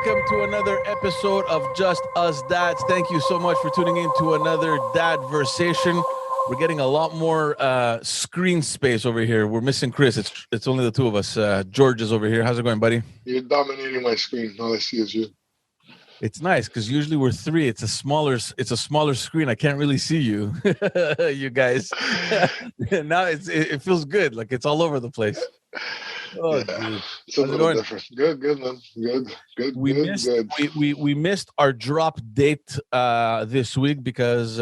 welcome to another episode of Just Us Dads. Thank you so much for tuning in to another Dadversation. We're getting a lot more screen space over here. We're missing Chris. It's only the two of us. George is over here. How's it going, buddy? You're dominating my screen. All I see is you. It's nice because usually we're three. It's a smaller screen. I can't really see you, you guys. Now it feels good. Like it's all over the place. Oh, yeah, dude. it's a little different. Good, man. Good. We missed our drop date this week because,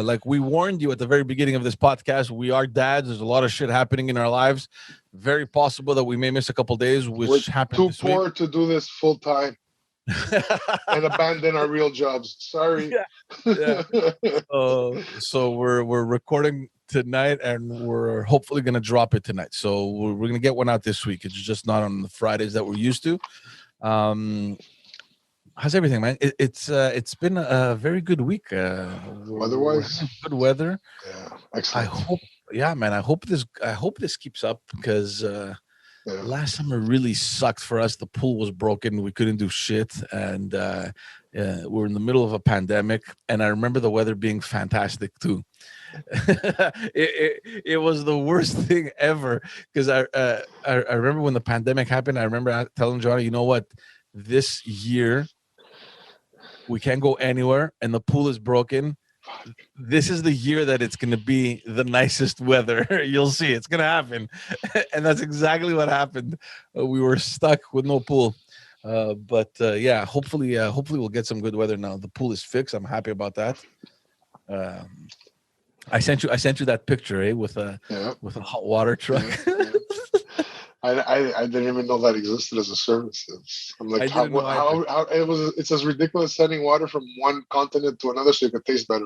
like we warned you at the very beginning of this podcast, we are dads. There's a lot of shit happening in our lives. Very possible that we may miss a couple days, which happened too this poor week. to do this full time and abandon our real jobs. Sorry. Yeah. So we're recording tonight, and we're hopefully going to drop it tonight. So we're going to get one out this week. It's just not on the Fridays that we're used to. How's everything, man? It's been a very good week. Weather-wise, good weather. Yeah, excellent. I hope this keeps up because last summer really sucked for us. The pool was broken. We couldn't do shit, and we're in the middle of a pandemic. And I remember the weather being fantastic too. it was the worst thing ever because I remember when the pandemic happened. I remember telling Johnny, you know what, this year we can't go anywhere and the pool is broken. This is the year that it's going to be the nicest weather. You'll see it's going to happen. And that's exactly what happened. We were stuck with no pool. But hopefully we'll get some good weather now. The pool is fixed. I'm happy about that. I sent you that picture, with a hot water truck. Yeah. I didn't even know that existed as a service. I'm like, how it's as ridiculous sending water from one continent to another so it could taste better.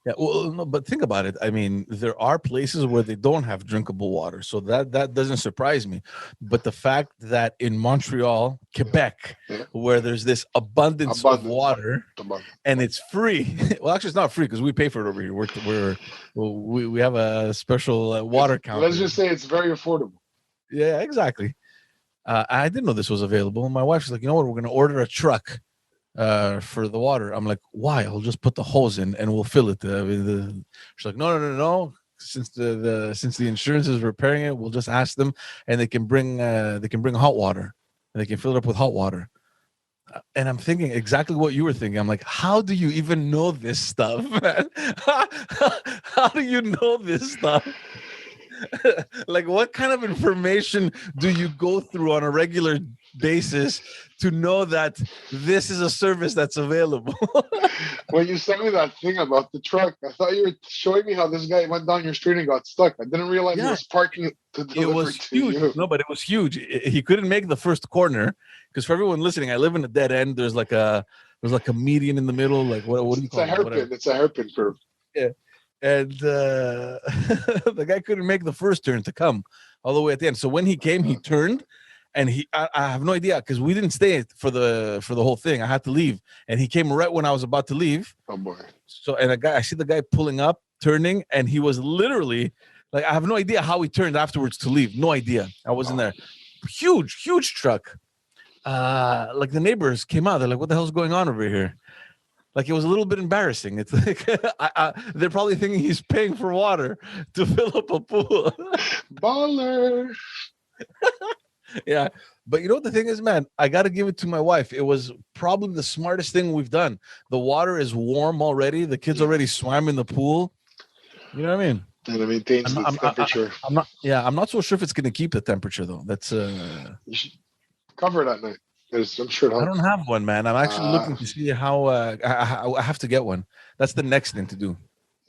Yeah, well, no, but think about it. I mean, there are places where they don't have drinkable water, so that doesn't surprise me. But the fact that in Montreal, Quebec, where there's this abundance of water and it's free. Well, actually, it's not free because we pay for it over here. We have a special water counter. Let's just say it's very affordable. Yeah, exactly. I didn't know this was available. My wife was like, you know what? We're going to order a truck for the water. I'm like, why? I'll just put the hose in and we'll fill it. She's like, no. Since the insurance is repairing it, we'll just ask them, and they can bring hot water, and they can fill it up with hot water. And I'm thinking exactly what you were thinking. I'm like, how do you even know this stuff, man? How do you know this stuff? Like, what kind of information do you go through on a regular basis to know that this is a service that's available? When you sent me that thing about the truck, I thought you were showing me how this guy went down your street and got stuck. I didn't realize he was parking to deliver it was to huge. you. No, but it was huge. He couldn't make the first corner because, for everyone listening, I live in a dead end. There's like a median in the middle. Like what do you call it? It's a hairpin curve. Yeah. And the guy couldn't make the first turn to come all the way at the end. So when he came, he turned, and I have no idea because we didn't stay for the whole thing. I had to leave, and he came right when I was about to leave. Oh boy! So I see the guy pulling up, turning, and he was literally like, I have no idea how he turned afterwards to leave. No idea. I wasn't there. Huge truck. Like the neighbors came out. They're like, "What the hell's going on over here?" Like, it was a little bit embarrassing. It's like they're probably thinking he's paying for water to fill up a pool. Baller. Yeah. But you know what the thing is, man? I got to give it to my wife. It was probably the smartest thing we've done. The water is warm already. The kids already swam in the pool. You know what I mean? And it maintains the temperature. I'm not so sure if it's going to keep the temperature, though. That's You should cover it at night. I'm sure I don't have one, man. I'm actually looking to see how I have to get one. That's the next thing to do.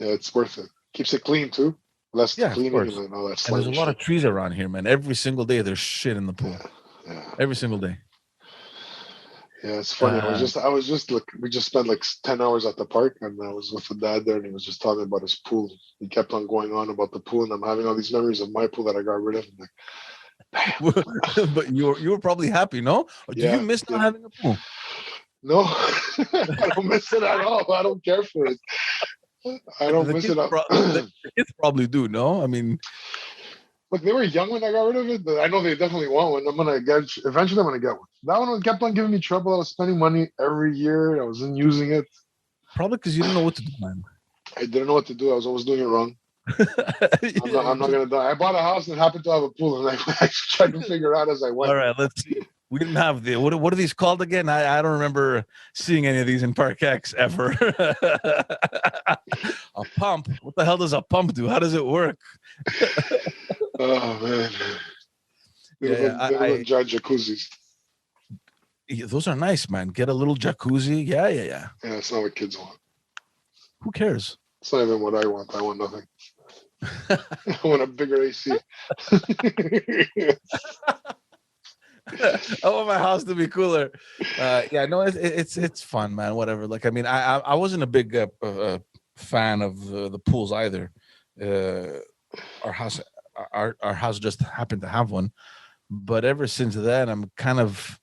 Yeah, it's worth it. Keeps it clean too. Less cleaning and all that. And there's a lot of trees around here, man. Every single day there's shit in the pool. Yeah. Every single day. Yeah, it's funny. I was just we just spent like 10 hours at the park, and I was with the dad there, and he was just telling me about his pool. He kept on going on about the pool, and I'm having all these memories of my pool that I got rid of. I'm like, but you were probably happy, no? Or do you miss not having a pool? No, I don't miss it at all. I don't care for it. I don't miss it. The kids probably do, no? I mean, Look, they were young when I got rid of it, but I know they definitely want one. Eventually I'm gonna get one. That one kept on giving me trouble. I was spending money every year. I wasn't using it. Probably because you didn't know what to do, man. I didn't know what to do. I was always doing it wrong. I'm not gonna die. I bought a house that happened to have a pool, and I tried to figure out as I went. All right, let's see. We didn't have the what are these called again? I don't remember seeing any of these in Park X ever. A pump. What the hell does a pump do? How does it work? Oh man. They giant jacuzzis. Yeah, those are nice, man. Get a little jacuzzi. Yeah. Yeah, it's not what kids want. Who cares? It's not even what I want. I want nothing. I want a bigger AC. I want my house to be cooler. Yeah, no, it's fun, man. Whatever. Like, I mean, I wasn't a big fan of the pools either. Our house just happened to have one, but ever since then, I'm kind of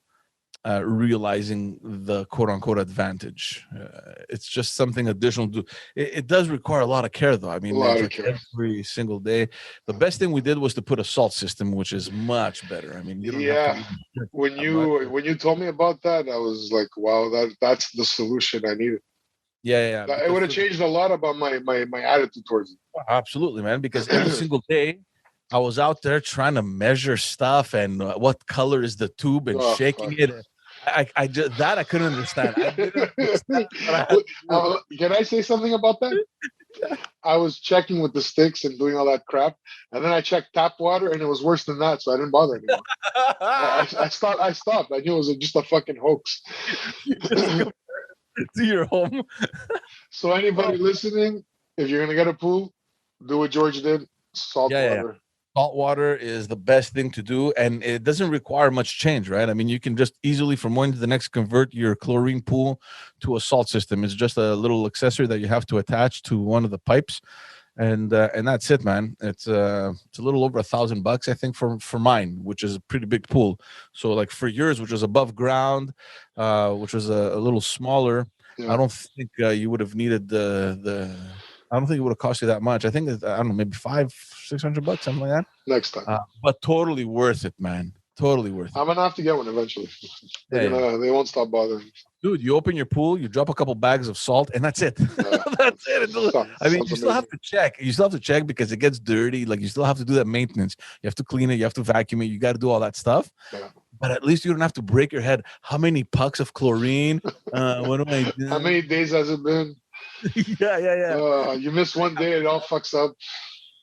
realizing the quote unquote advantage. It's just something additional to do. It does require a lot of care, though. I mean, every single day. The best thing we did was to put a salt system, which is much better. I mean, you don't have to when you told me about that, I was like, wow, that's the solution I needed. Yeah. It would have changed a lot about my attitude towards it. Absolutely, man. Because every single day, I was out there trying to measure stuff and what color is the tube and shaking it. I just I couldn't understand. I didn't understand Can I say something about that? I was checking with the sticks and doing all that crap, and then I checked tap water, and it was worse than that, so I didn't bother anymore. I stopped. I knew it was just a fucking hoax. To your home. So anybody listening, if you're gonna get a pool, do what George did. Salt water. Salt water is the best thing to do, and it doesn't require much change, right? I mean, you can just easily from one to the next convert your chlorine pool to a salt system. It's just a little accessory that you have to attach to one of the pipes, and that's it, man. It's a little over $1,000, I think, for mine, which is a pretty big pool. So like for yours, which was above ground, which was a little smaller, I don't think you would have needed the. I don't think it would have cost you that much. I think I don't know, maybe $500-$600, something like that. Next time, but totally worth it, man. Totally worth it. I'm gonna have to get one eventually. They won't stop bothering. Dude, you open your pool, you drop a couple bags of salt, and that's it. That's it. I mean, you still have to check. You still have to check because it gets dirty. Like you still have to do that maintenance. You have to clean it. You have to vacuum it. You got to do all that stuff. Yeah. But at least you don't have to break your head. How many pucks of chlorine? What am I doing? How many days has it been? Yeah. You miss one day, it all fucks up.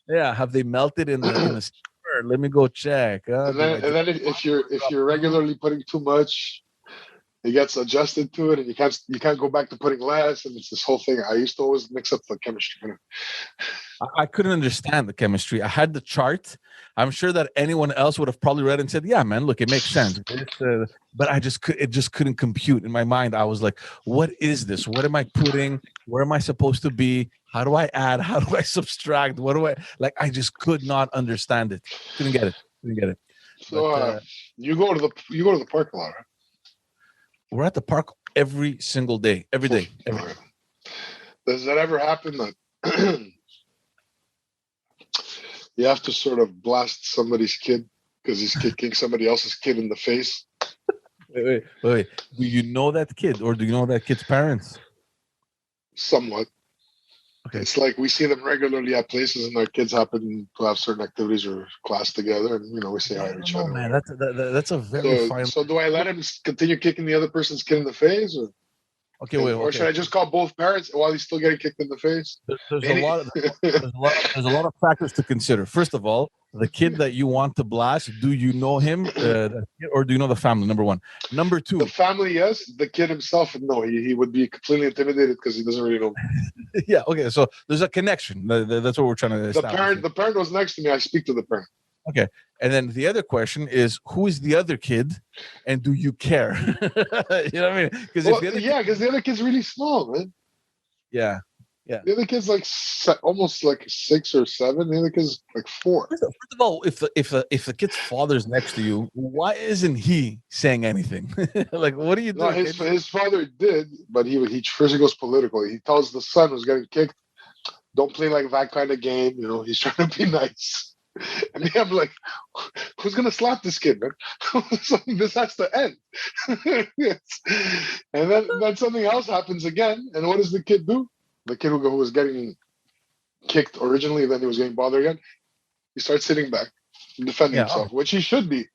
Yeah, have they melted in the steamer? Let me go check. And then if you're regularly putting too much, it gets adjusted to it, and you can't go back to putting less, and it's this whole thing. I used to always mix up the chemistry. I couldn't understand the chemistry. I had the chart. I'm sure that anyone else would have probably read and said, "Yeah, man, look, it makes sense." But it just couldn't compute in my mind. I was like, "What is this? What am I putting? Where am I supposed to be? How do I add? How do I subtract? What do I like?" I just could not understand it. Couldn't get it. So you go to the park a lot, right? We're at the park every single day. Every day. Does that ever happen that you have to sort of blast somebody's kid because he's kicking somebody else's kid in the face? Wait. Do you know that kid, or do you know that kid's parents? Somewhat. Okay. It's like we see them regularly at places, and our kids happen to have certain activities or class together, and we say hi to each other. Man, that's a very fine. So do I let him continue kicking the other person's kid in the face, or? Okay, wait. Or should I just call both parents while he's still getting kicked in the face? There's a lot of factors to consider. First of all, the kid that you want to blast, do you know him, or do you know the family? Number one. Number two, the family, yes. The kid himself, no. He would be completely intimidated because he doesn't really know. Yeah. Okay. So there's a connection. That's what we're trying to establish. The parent was next to me. I speak to the parent. Okay. And then the other question is, who is the other kid, and do you care? You know what I mean? Because the other kid's really small, man. Yeah. The other kid's like almost like 6 or 7. The other kid's like 4. First of all, if the kid's father's next to you, why isn't he saying anything? Like, what are you doing? No, his father did, but he first goes political. He tells the son who's getting kicked, "Don't play like that kind of game." He's trying to be nice. And then I'm like, who's gonna slap this kid, man? This has to end. Yes. And then something else happens again. And what does the kid do? The kid who was getting kicked originally, then he was getting bothered again. He starts sitting back, defending Yeah. himself, which he should be.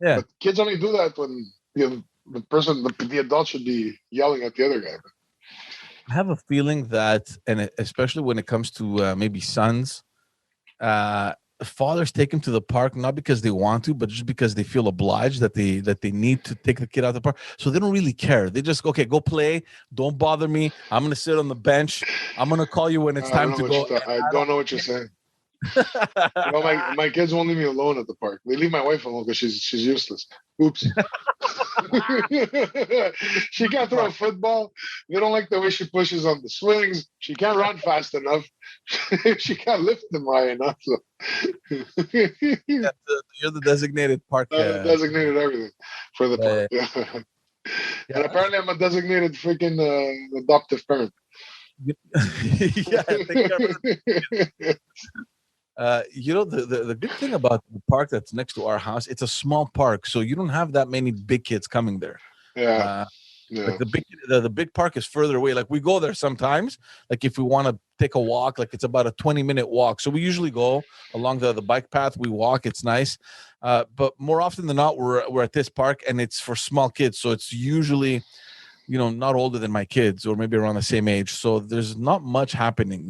Yeah. But kids only do that when the adult should be yelling at the other guy. I have a feeling that, and especially when it comes to maybe sons, fathers take him to the park not because they want to, but just because they feel obliged that they need to take the kid out of the park. So they don't really care. They just okay, go play. Don't bother me. I'm gonna sit on the bench. I'm gonna call you when it's time to go. I don't know what you're saying. You know, my kids won't leave me alone at the park. They leave my wife alone because she's useless. Oops. She can't throw a football. They don't like the way she pushes on the swings. She can't run fast enough. She can't lift them high enough. So. You're the designated park. Designated everything for the park. Yeah. And apparently I'm a designated freaking adoptive parent. Yeah, take care of it. The good thing about the park that's next to our house, it's a small park, so you don't have that many big kids coming there. Yeah. Like the big park is further away. Like we go there sometimes, like if we want to take a walk, like it's about a 20-minute walk. So we usually go along the bike path. We walk, it's nice. But more often than not, we're at this park and it's for small kids. So it's usually, not older than my kids or maybe around the same age. So there's not much happening,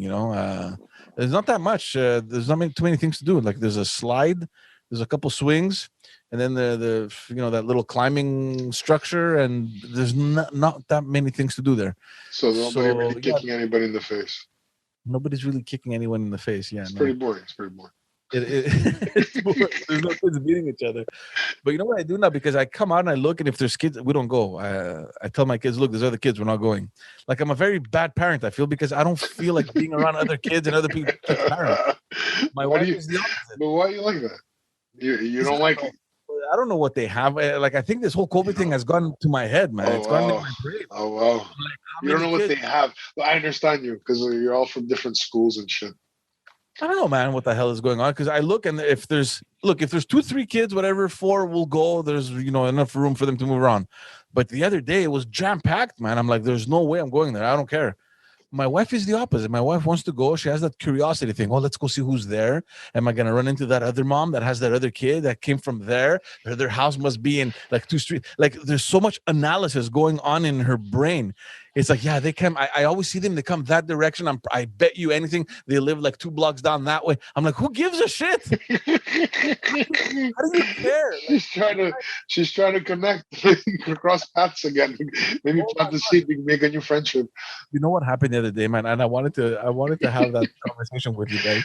there's not that much. There's not too many things to do. Like there's a slide, there's a couple swings, and then the that little climbing structure, and there's not that many things to do there. So nobody really kicking anybody in the face. Nobody's really kicking anyone in the face. Yeah, it's pretty boring. It's pretty boring. It's boring. There's no kids beating each other. But you know what I do now? Because I come out and I look, and if there's kids, we don't go. I tell my kids, look, there's other kids, we're not going. Like I'm a very bad parent, I feel, because I don't feel like being around other kids and other people's parents. My wife is the opposite. But why are you like that? You don't like it? I don't know what they have. Like I think this whole COVID thing has gone to my head, man. It's gone to my brain. Oh wow! Like, you don't know what they have. Well, I understand you because you're all from different schools and shit. I don't know, man, what the hell is going on? Because I look, and if there's 2-3 kids, whatever, 4 will go. There's enough room for them to move around. But the other day it was jam packed, man. I'm like, there's no way I'm going there. I don't care. My wife is the opposite. My wife wants to go. She has that curiosity thing. Oh, let's go see who's there. Am I going to run into that other mom that has that other kid that came from there? Their house must be in like 2 streets. Like there's so much analysis going on in her brain. It's like, yeah, they come. I always see them. They come that direction. I bet you anything. They live like 2 blocks down that way. I'm like, who gives a shit? How do you care? Like, she's trying to connect, cross paths again. Maybe plant the seed, make a new friendship. You know what happened the other day, man? And I wanted to have that conversation with you guys.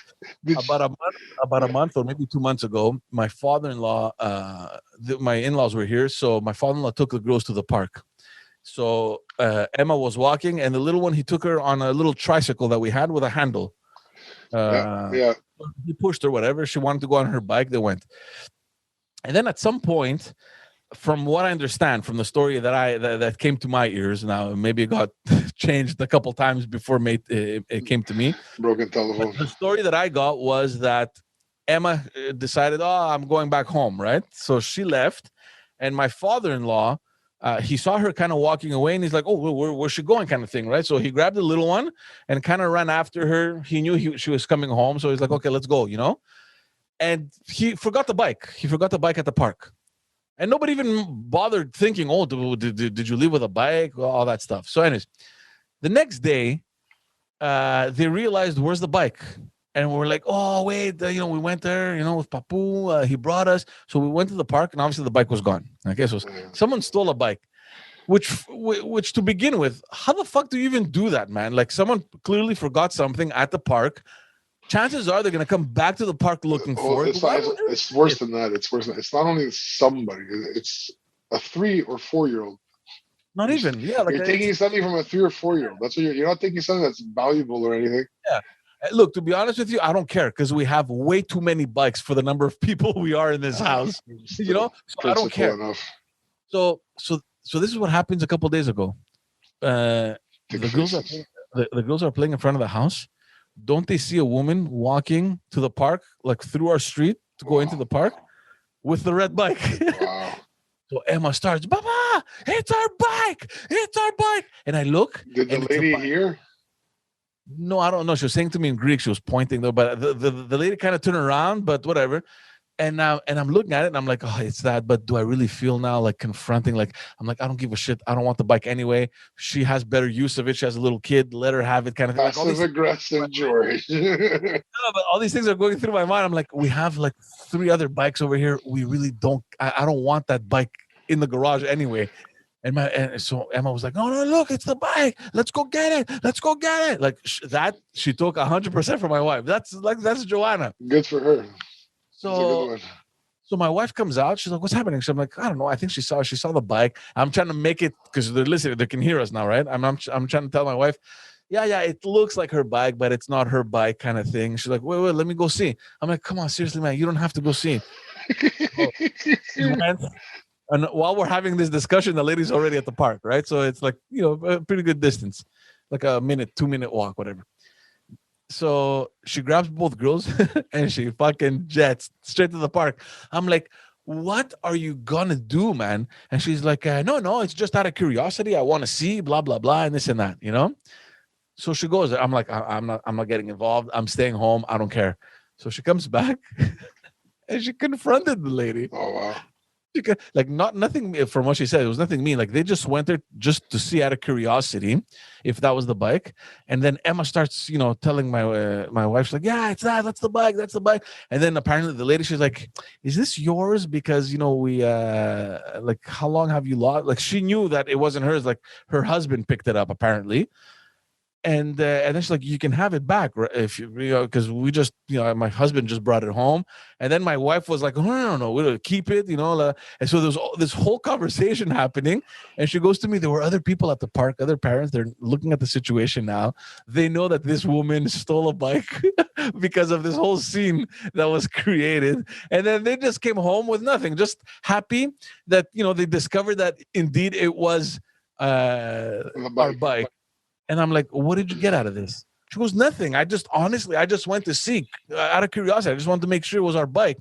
About a month or maybe 2 months ago, my father-in-law, my in-laws were here. So my father-in-law took the girls to the park. So Emma was walking, and the little one, he took her on a little tricycle that we had with a handle. Yeah. He pushed her, whatever. She wanted to go on her bike. They went. And then at some point, from what I understand from the story that came to my ears, now maybe it got changed a couple times before it came to me. Broken telephone. But the story that I got was that Emma decided, I'm going back home, right? So she left, and my father-in-law, he saw her kind of walking away, and he's like, where's she going, kind of thing, right? So he grabbed the little one and kind of ran after her. He knew she was coming home, so he's like, okay, let's go, And he forgot the bike. He forgot the bike at the park. And nobody even bothered thinking, did you leave with a bike? All that stuff. So anyways, the next day, they realized, where's the bike? And we're like, oh, wait, we went there, with Papu. He brought us. So we went to the park, and obviously the bike was gone. Okay, so someone stole a bike, which to begin with, how the fuck do you even do that, man? Like someone clearly forgot something at the park. Chances are they're going to come back to the park looking for it. It's worse than that. It's not only somebody. It's a 3 or 4-year-old. Not even. Yeah, like you're taking something from a 3 or 4-year-old. That's what you're not taking something that's valuable or anything. Yeah. Look, to be honest with you, I don't care because we have way too many bikes for the number of people we are in this house. So I don't care. Enough. So this is what happens a couple of days ago. The girls are playing in front of the house. don't they see a woman walking to the park, like through our street to go into the park with the red bike? Wow. So Emma starts, Baba, it's our bike. It's our bike. And I look. Did the lady hear? No, I don't know. She was saying to me in Greek. She was pointing though, but the lady kind of turned around, but whatever. And now, and I'm looking at it and I'm like, oh, it's that. But do I really feel now like confronting? Like, I'm like, I don't give a shit. I don't want the bike anyway. She has better use of it. She has a little kid. Let her have it, kind of thing. Passive aggressive, George. No, but all these things are going through my mind. I'm like, we have like 3 other bikes over here. We really don't. I don't want that bike in the garage anyway. And so Emma was like, no, look, it's the bike. Let's go get it. Let's go get it. Like that, she took 100% from my wife. That's Joanna. Good for her. So my wife comes out. She's like, what's happening? So I'm like, I don't know. I think she saw the bike. I'm trying to make it because they're listening. They can hear us now, right? I'm trying to tell my wife, yeah, it looks like her bike, but it's not her bike kind of thing. She's like, wait, let me go see. I'm like, come on, seriously, man. You don't have to go see. And while we're having this discussion, the lady's already at the park, right? So it's like, a pretty good distance, like a 2-minute walk, whatever. So she grabs both girls and she fucking jets straight to the park. I'm like, what are you gonna do, man? And she's like, no, it's just out of curiosity. I want to see, blah, blah, blah, and this and that, So she goes. I'm like, I'm not getting involved. I'm staying home. I don't care. So she comes back and she confronted the lady. Oh, wow. Like nothing from what she said. It was nothing mean. Like they just went there just to see out of curiosity if that was the bike. And then Emma starts, telling my wife, she's like, yeah, it's that's the bike. That's the bike. And then apparently the lady, she's like, is this yours? Because, we, like, how long have you lost? Like she knew that it wasn't hers. Like her husband picked it up apparently. And then she's like, you can have it back if because we just, my husband just brought it home. And then my wife was like, no, we'll keep it, and so there's this whole conversation happening. And she goes to me, there were other people at the park, other parents, they're looking at the situation now. They know that this woman stole a bike because of this whole scene that was created. And then they just came home with nothing, just happy that, they discovered that indeed it was our bike. And I'm like, what did you get out of this? She goes, nothing. I just went to see out of curiosity. I just wanted to make sure it was our bike.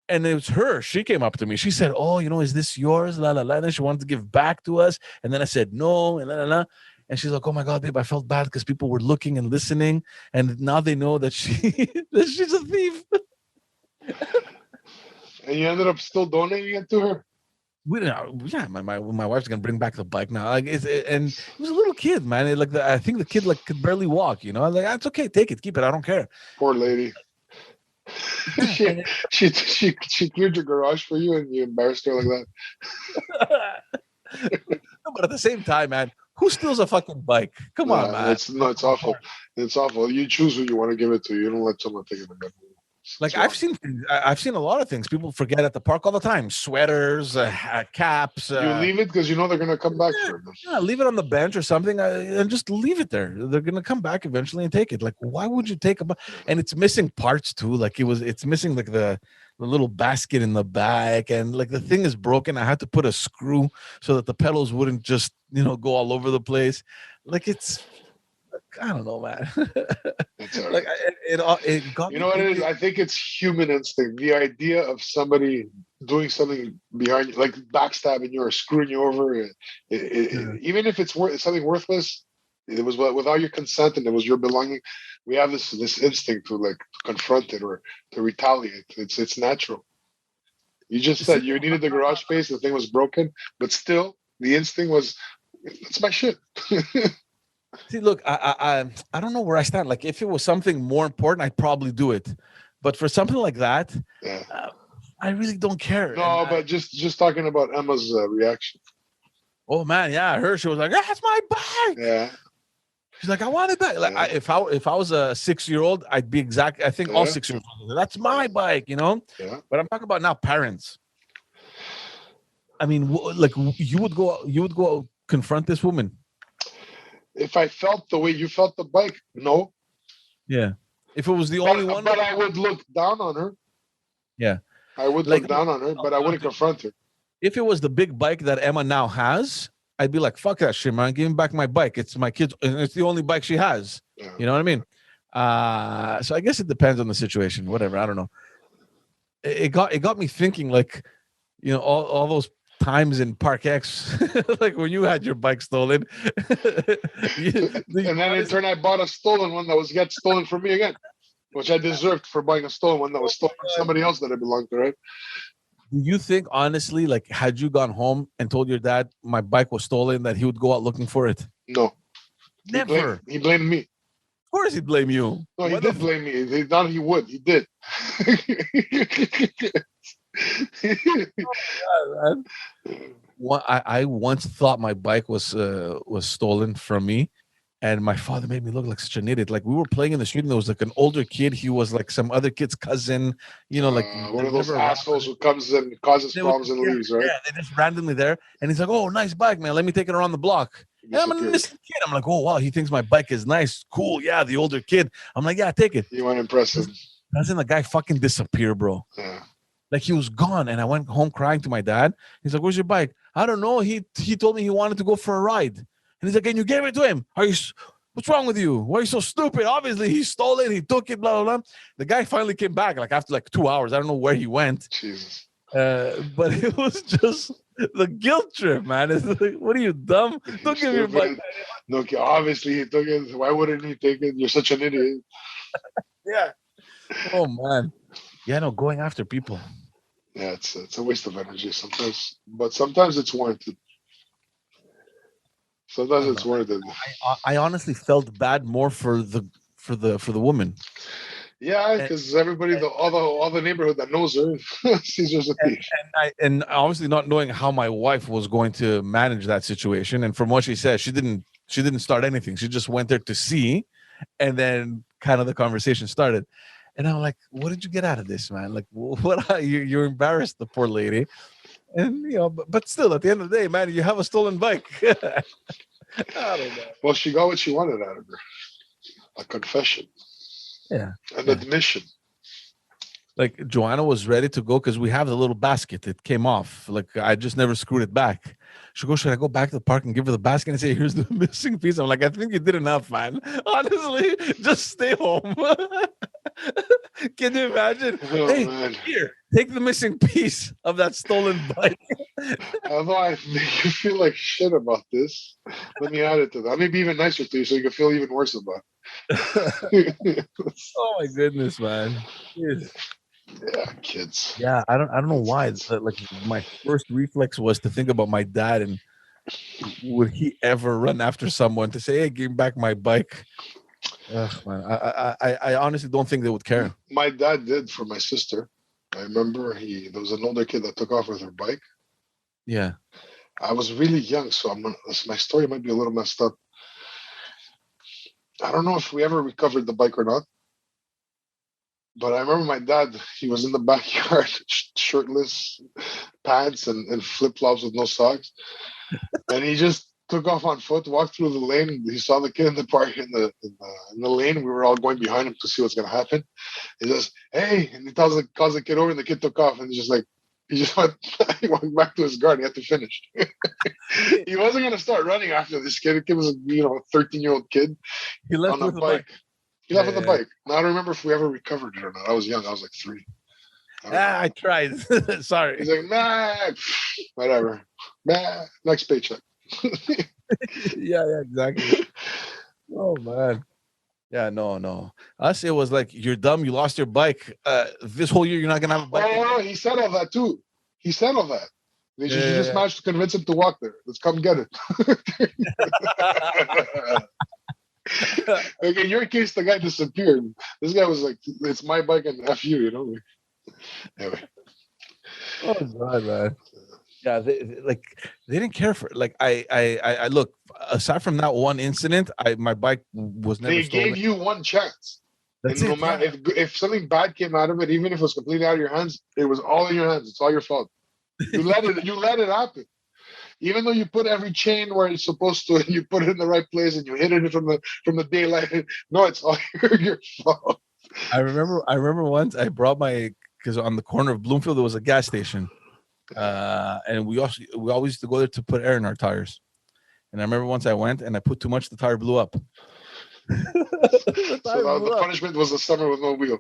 And it was her. She came up to me. She said, oh, is this yours? La, la, la. And then she wanted to give back to us. And then I said, no. And la, la, la. And she's like, oh my God, babe, I felt bad because people were looking and listening. And now they know that that she's a thief. And you ended up still donating it to her? My wife's gonna bring back the bike now. Like and it was a little kid, man. I think the kid could barely walk. Like it's okay, take it, keep it. I don't care. Poor lady. she cleared your garage for you, and you embarrassed her like that. No, but at the same time, man, who steals a fucking bike? Come on, man. It's awful. It's awful. You choose who you want to give it to. You don't let someone take it again. Like I've seen a lot of things people forget at the park all the time. Sweaters, caps. You leave it because they're gonna come back for it. Yeah, leave it on the bench or something, and just leave it there. They're gonna come back eventually and take it. Like, why would you take and it's missing parts too. Like it's missing like the little basket in the back, and like the thing is broken. I had to put a screw so that the pedals wouldn't just go all over the place. Like it's. I don't know, man. Like it got. You know what it is? I think it's human instinct. The idea of somebody doing something behind you, like backstabbing you or screwing you over, even if it's something worthless, it was without your consent and it was your belonging. We have this instinct to confront it or to retaliate. It's natural. You just said you needed the garage space. The thing was broken, but still, the instinct was, it's my shit. See, look, I don't know where I stand. Like, if it was something more important, I'd probably do it. But for something like that, I really don't care. No, but just talking about Emma's reaction. Oh man, yeah, I heard she was like, "That's my bike." Yeah. She's like, "I want it back." Like, if I was a 6-year-old, I'd be exact. I think all 6-year-olds. That's my bike, Yeah. But I'm talking about now parents. I mean, like you would go confront this woman. If I felt the way you felt the bike, no. Yeah. If it was the only one. But I would look down on her. Yeah. I would look down on her, but I wouldn't confront her. If it was the big bike that Emma now has, I'd be like, fuck that shit, man. Give me back my bike. It's my kid's, and it's the only bike she has. Yeah. You know what I mean? So I guess it depends on the situation. Whatever. I don't know. It got me thinking, like, all those times in Park X, like when you had your bike stolen. And then in turn, I bought a stolen one that was get stolen from me again, which I deserved for buying a stolen one that was stolen from somebody else that it belonged to, right? Do you think, honestly, like, had you gone home and told your dad my bike was stolen, that he would go out looking for it? No. Never. He blamed me. Of course he'd blame you. No, he did blame me. He thought he would. He did. I once thought my bike was stolen from me, and my father made me look like such an idiot. Like, we were playing in the street, and there was like an older kid. He was like some other kid's cousin. Like one of those assholes who comes and causes problems and leaves, right? Yeah, they're just randomly there, and he's like, "Oh, nice bike, man. Let me take it around the block." And I'm an innocent kid. I'm like, "Oh wow, he thinks my bike is nice, cool." Yeah, the older kid. I'm like, "Yeah, take it." You want to impress him. Doesn't the guy fucking disappear, bro? Yeah. Like, he was gone, and I went home crying to my dad. He's like, "Where's your bike?" I don't know. He told me he wanted to go for a ride, and he's like, "And you gave it to him? What's wrong with you? Why are you so stupid? Obviously, he stole it. He took it. Blah blah blah." The guy finally came back, like, after like 2 hours. I don't know where he went. Jesus. But it was just the guilt trip, man. It's like, what are you, dumb? Don't give your bike. No, obviously he took it. Why wouldn't he take it? You're such an idiot. Yeah. Oh man. Yeah, no, going after people. Yeah, it's a waste of energy sometimes, but sometimes it's warranted. Sometimes it's warranted. I honestly felt bad more for the woman. Yeah, because everybody, all the neighborhood that knows her sees her as a thief. And obviously not knowing how my wife was going to manage that situation. And from what she said, she didn't start anything. She just went there to see, and then kind of the conversation started. And I'm like, "What did you get out of this, man? Like, what? You're embarrassed, the poor lady." And but still, at the end of the day, man, you have a stolen bike. I don't know. Well, she got what she wanted out of her. A confession. Yeah. An admission. Like, Joanna was ready to go because we have the little basket. It came off. Like, I just never screwed it back. She goes, "Should I go back to the park and give her the basket and say, here's the missing piece?" I'm like, "I think you did enough, man. Honestly, just stay home." Can you imagine? Oh, hey, man. Here, take the missing piece of that stolen bike. Although I make you feel like shit about this, let me add it to that. Let me be even nicer to you so you can feel even worse about it. Oh my goodness, man. Yeah, kids. Yeah, I don't know why. Like, my first reflex was to think about my dad, and would he ever run after someone to say, "Hey, give me back my bike"? Ugh, man, I honestly don't think they would care. My dad did for my sister. I remember there was an older kid that took off with her bike. Yeah. I was really young, so my story might be a little messed up. I don't know if we ever recovered the bike or not. But I remember my dad, he was in the backyard, shirtless, pants and flip-flops with no socks. And he just took off on foot, walked through the lane. He saw the kid in the park in the lane. We were all going behind him to see what's going to happen. He says, "Hey," and he calls the kid over, and the kid took off. And he just went, he went back to his guard. He had to finish. He wasn't going to start running after this kid. The kid was a 13-year-old kid. He left with a bike. He left with the bike. Now, I don't remember if we ever recovered it or not. I was young. I was like 3. I tried. Sorry. He's like, "Nah, whatever. Nah, next paycheck." Yeah, exactly. Oh, man. Yeah, no. Us, it was like, "You're dumb. You lost your bike. This whole year, you're not going to have a bike." Oh, he said all that, too. He said all that. She just managed to convince him to walk there. Let's come get it. Like, in your case, the guy disappeared. This guy was like, "It's my bike and F you," Anyway. Oh God, man. Yeah, they didn't care for it. Like, I look, aside from that one incident, my bike was never stolen. They gave you one chance. That's and it, no matter if something bad came out of it, even if it was completely out of your hands, it was all in your hands. It's all your fault. You let it happen. Even though you put every chain where it's supposed to, and you put it in the right place, and you hit it from the daylight. No, it's all your fault. I remember once I brought because on the corner of Bloomfield there was a gas station, and we always used to go there to put air in our tires. And I remember once I went and I put too much, the tire blew up. So the punishment was a summer with no wheel.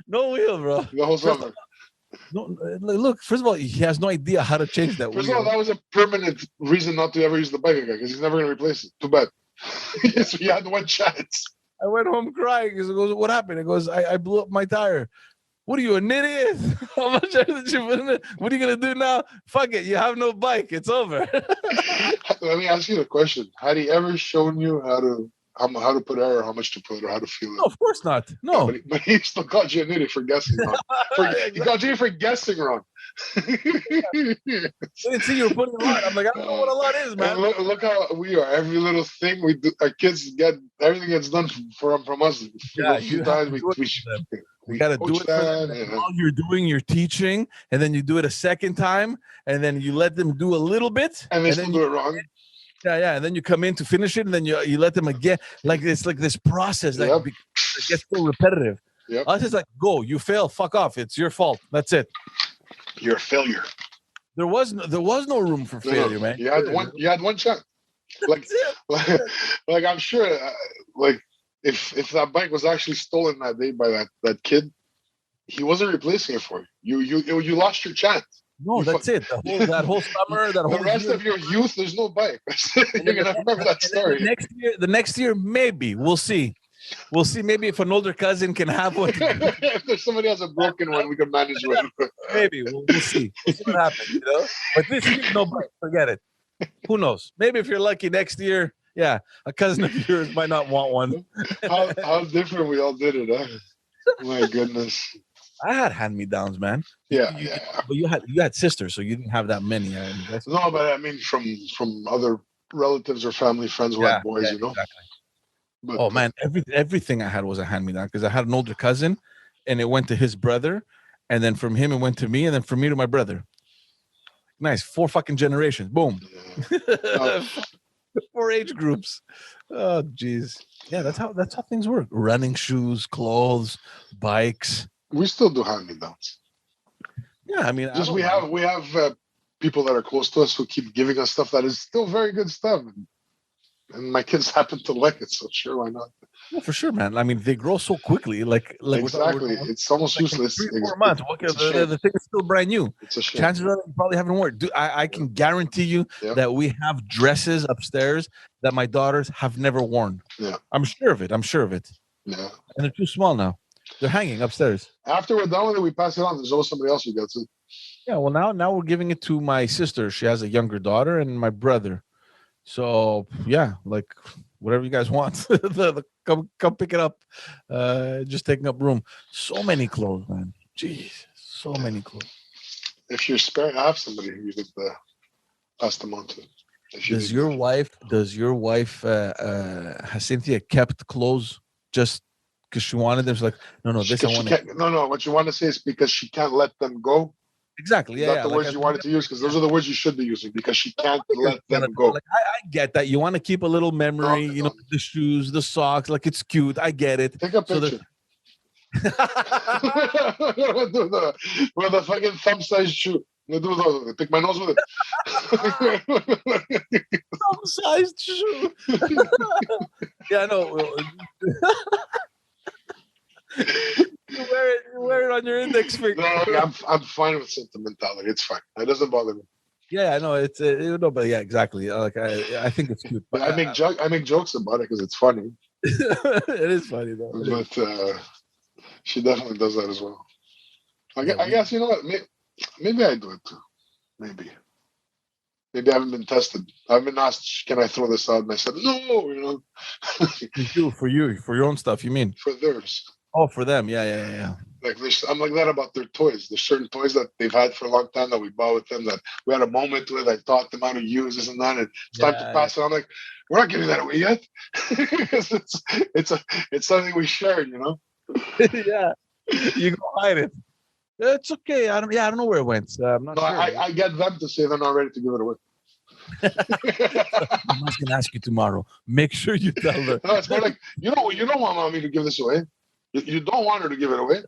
No wheel, bro. The whole summer. No, look. First of all, he has no idea how to change that. First of all, that was a permanent reason not to ever use the bike again because he's never going to replace it. Too bad. So he had one chance. I went home crying. He goes, "What happened?" He goes, "I blew up my tire." What are you, an idiot? How much did you put in it? What are you gonna do now? Fuck it, you have no bike. It's over. Let me ask you the question: had he ever shown you how to put air, or how much to put, or how to feel it? No, of course not. No, yeah, but he still called you an idiot for guessing wrong. He called you for guessing wrong. I didn't see you were putting a lot. I'm like, I don't know what a lot is, man. Look how we are. Every little thing we do, our kids get everything gets done from us. Yeah, a few times we got to do it for them. While you're teaching, and then you do it a second time, and then you let them do a little bit, and they still do it wrong. Yeah, and then you come in to finish it, and then you let them again. Like this process that gets so repetitive. Yep. Us is like, go, you fail, fuck off. It's your fault. That's it. You're a failure. There was no room for failure, man. You had one chance. Like I'm sure, like if that bike was actually stolen that day by that kid, he wasn't replacing it for you. You lost your chance. No, that's it. That whole summer, the rest of your youth, there's no bike. You're gonna remember that story. The next year, maybe we'll see. We'll see. Maybe if an older cousin can have one. If there's somebody has a broken one, we can manage one. Maybe we'll see. We'll see what happens. You know. But this year, no bike. Forget it. Who knows? Maybe if you're lucky next year, yeah, a cousin of yours might not want one. How different we all did it, huh? My goodness. I had hand-me-downs, man. Yeah. But you had sisters, so you didn't have that many. No, but I mean from other relatives or family friends who had boys, you know. Exactly. But, man, everything I had was a hand-me-down because I had an older cousin, and it went to his brother, and then from him it went to me, and then from me to my brother. Nice, 4 fucking generations. Boom. Yeah. 4 age groups. Oh, jeez. Yeah, that's how things work. Running shoes, clothes, bikes. We still do hand-me-downs. Yeah, I mean, we have people that are close to us who keep giving us stuff that is still very good stuff, and my kids happen to like it, so sure, why not? Yeah, for sure, man. I mean, they grow so quickly. Like exactly, it's almost useless. 3 or 4 months. The thing is still brand new. It's a shame. Chances are you probably haven't worn. I can guarantee you that we have dresses upstairs that my daughters have never worn. Yeah, I'm sure of it. Yeah, and they're too small now. They're hanging upstairs. After we're done with it, we pass it on. There's always somebody else who gets it. Yeah, well, now we're giving it to my sister. She has a younger daughter, and my brother. So yeah, like whatever you guys want, come pick it up. Just taking up room. So many clothes, man. Jeez, so many clothes. If you're spare, I have somebody who you could pass them on to. Does your wife, has Cynthia kept clothes just because she wanted them? She's like, no, this I want. No. What you want to say is because she can't let them go. Exactly. Yeah. Not the words you wanted to use, because those are the words you should be using, because she can't let them go. Like, I get that. You want to keep a little memory, the shoes, the socks, like it's cute. I get it. Take a picture. With a fucking thumb-sized shoe. Pick my nose with it. Thumb-sized shoe. Yeah, no. You wear it on your index finger. No, I'm fine with sentimentality. It's fine. It doesn't bother me. Yeah, I know it's but yeah, exactly. Like I think it's cute. But I make jokes about it because it's funny. It is funny though. But she definitely does that as well. I guess you know what? Maybe I do it too. Maybe I haven't been tested. I've been asked, "Can I throw this out?" And I said, "No." You do for your own stuff. You mean for theirs? Oh, for them. Yeah. Like I'm like that about their toys. There's certain toys that they've had for a long time that we bought with them that we had a moment with. I taught them how to use this and that. And it's time to pass it. I'm like, we're not giving that away yet, because it's something we shared, Yeah, you go hide it. It's okay. I don't know where it went. I'm not sure. I get them to say they're not ready to give it away. I'm not gonna ask you tomorrow. Make sure you tell her. No, it's more like you don't want mommy to give this away. You don't want her to give it away.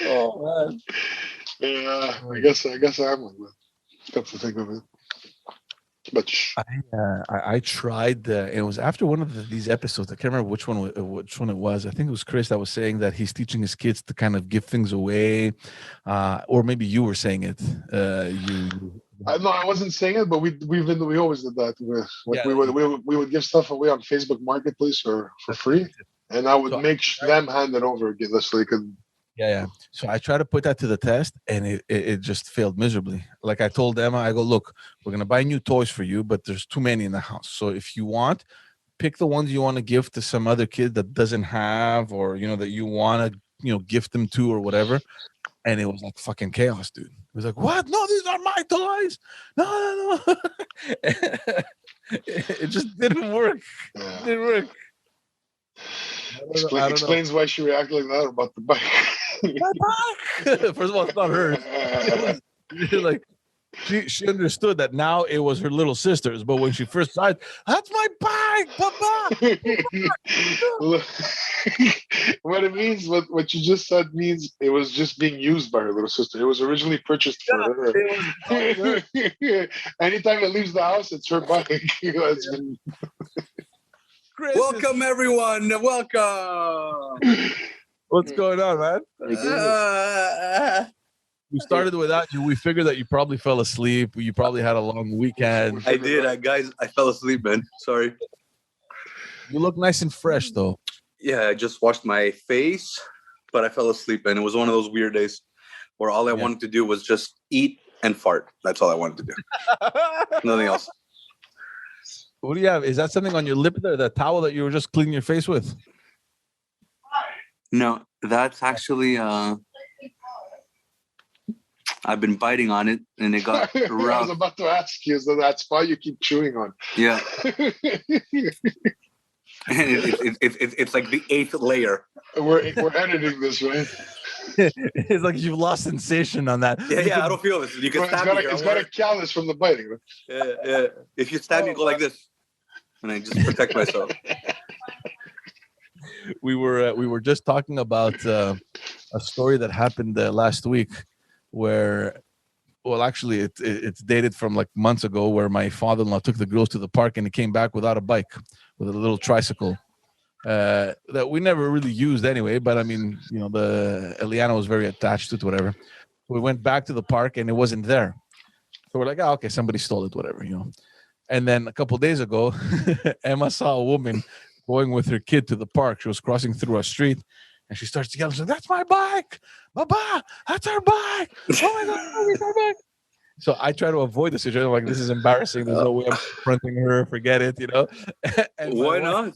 Oh man. Yeah, I guess I am like that. Come to think of it. But shh. I tried. It was after one of these episodes. I can't remember which one it was. I think it was Chris that was saying that he's teaching his kids to kind of give things away, or maybe you were saying it. No, I wasn't saying it, but we always did that. Yeah, We would give stuff away on Facebook Marketplace for free, and I would make them hand it over again so they could. Yeah. So I tried to put that to the test, and it just failed miserably. Like I told Emma, I go, look, we're gonna buy new toys for you, but there's too many in the house. So if you want, pick the ones you want to give to some other kid that doesn't have, or that you want to gift them to or whatever. And it was like fucking chaos, dude. It was like, what? No, these are my toys. No. It just didn't work. Yeah. It didn't work. Explains why she reacted like that about the bike. My bike. First of all, it's not hers. Like she understood that now it was her little sister's, but when she first saw it, that's my bike, Papa. What it means, what you just said means it was just being used by her little sister. It was originally purchased for her. Anytime it leaves the house, it's her bike. Welcome, everyone. Welcome. What's going on, man? We started without you. We figured that you probably fell asleep. You probably had a long weekend. I did. Guys, I fell asleep, man. Sorry. You look nice and fresh, though. Yeah, I just washed my face, but I fell asleep, and it was one of those weird days where all I wanted to do was just eat and fart. That's all I wanted to do. Nothing else. What do you have? Is that something on your lip there? The towel that you were just cleaning your face with? No, that's actually... I've been biting on it, and it got rough. I was about to ask you, so that spot you keep chewing on. Yeah. It's like the 8th layer. We're editing this, right? It's like you've lost sensation on that. Yeah, I don't feel this. You can stab me. It's got a callus from the biting. Right? Yeah. If you stab me, go like this, and I just protect myself. We were just talking about a story that happened last week, where, well, actually, it's dated from like months ago, where my father-in-law took the girls to the park and he came back without a bike, with a little tricycle that we never really used anyway. But I mean, the Eliana was very attached to it, whatever. We went back to the park and it wasn't there. So we're like, oh, okay, somebody stole it, whatever, And then a couple of days ago, Emma saw a woman going with her kid to the park. She was crossing through a street. And she starts to yell, she's like, that's my bike. Baba, that's our bike. Oh my God, it's our bike. So I try to avoid the situation. I'm like, this is embarrassing. There's no way I'm confronting her. Forget it, And why not?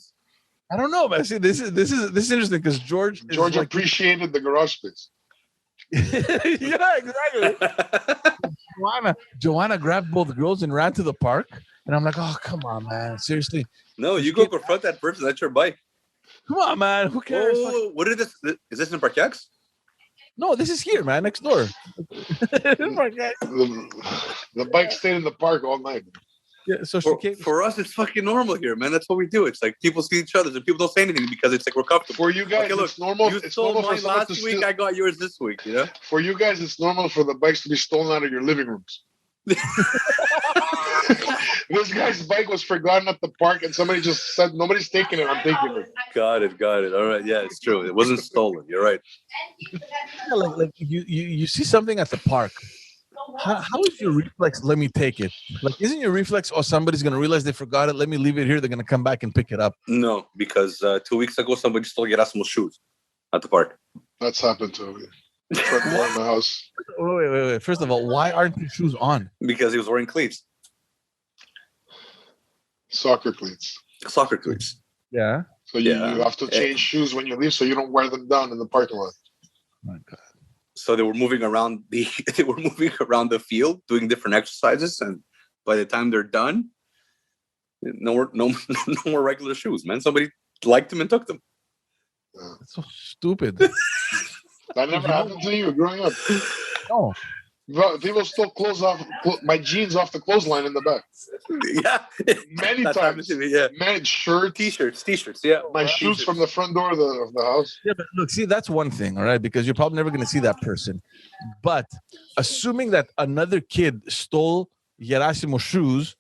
I don't know, but see, this is interesting because George appreciated the garage space. Yeah, exactly. Joanna grabbed both girls and ran to the park. And I'm like, oh, come on, man. Seriously. No, you go confront that person. That's your bike. Come on, man. Who cares? Oh, what is this? Is this in Parkex? No, this is here, man. Next door. The bike stayed in the park all night. Yeah, so for us, it's fucking normal here, man. That's what we do. It's like people see each other and people don't say anything because it's like we're comfortable. For you guys, look, it's normal. You stole mine last week. I got yours this week. For you guys, it's normal for the bikes to be stolen out of your living rooms. This guy's bike was forgotten at the park, and somebody just said, "Nobody's taking it. I'm taking it." Got it. All right. Yeah, it's true. It wasn't stolen. You're right. Yeah, like you see something at the park. How is your reflex? Let me take it. Like, isn't your reflex? Oh, somebody's gonna realize they forgot it. Let me leave it here. They're gonna come back and pick it up. No, because 2 weeks ago somebody stole Gerasimo's shoes at the park. That's happened to me. Front door of my house. Wait. First of all, why aren't your shoes on? Because he was wearing cleats. Soccer cleats. Yeah. So you have to change shoes when you leave, so you don't wear them down in the parking lot. My God. So they were moving around the field doing different exercises, and by the time they're done, no more regular shoes, man. Somebody liked them and took them. Yeah. That's so stupid. That never happened to you growing up. No. People stole clothes off my jeans off the clothesline in the back. Yeah, many times. To me, yeah, man, t-shirts. Yeah, my shoes from the front door of the house. Yeah, but look, see, that's one thing, all right, because you're probably never going to see that person. But assuming that another kid stole Gerasimo's shoes,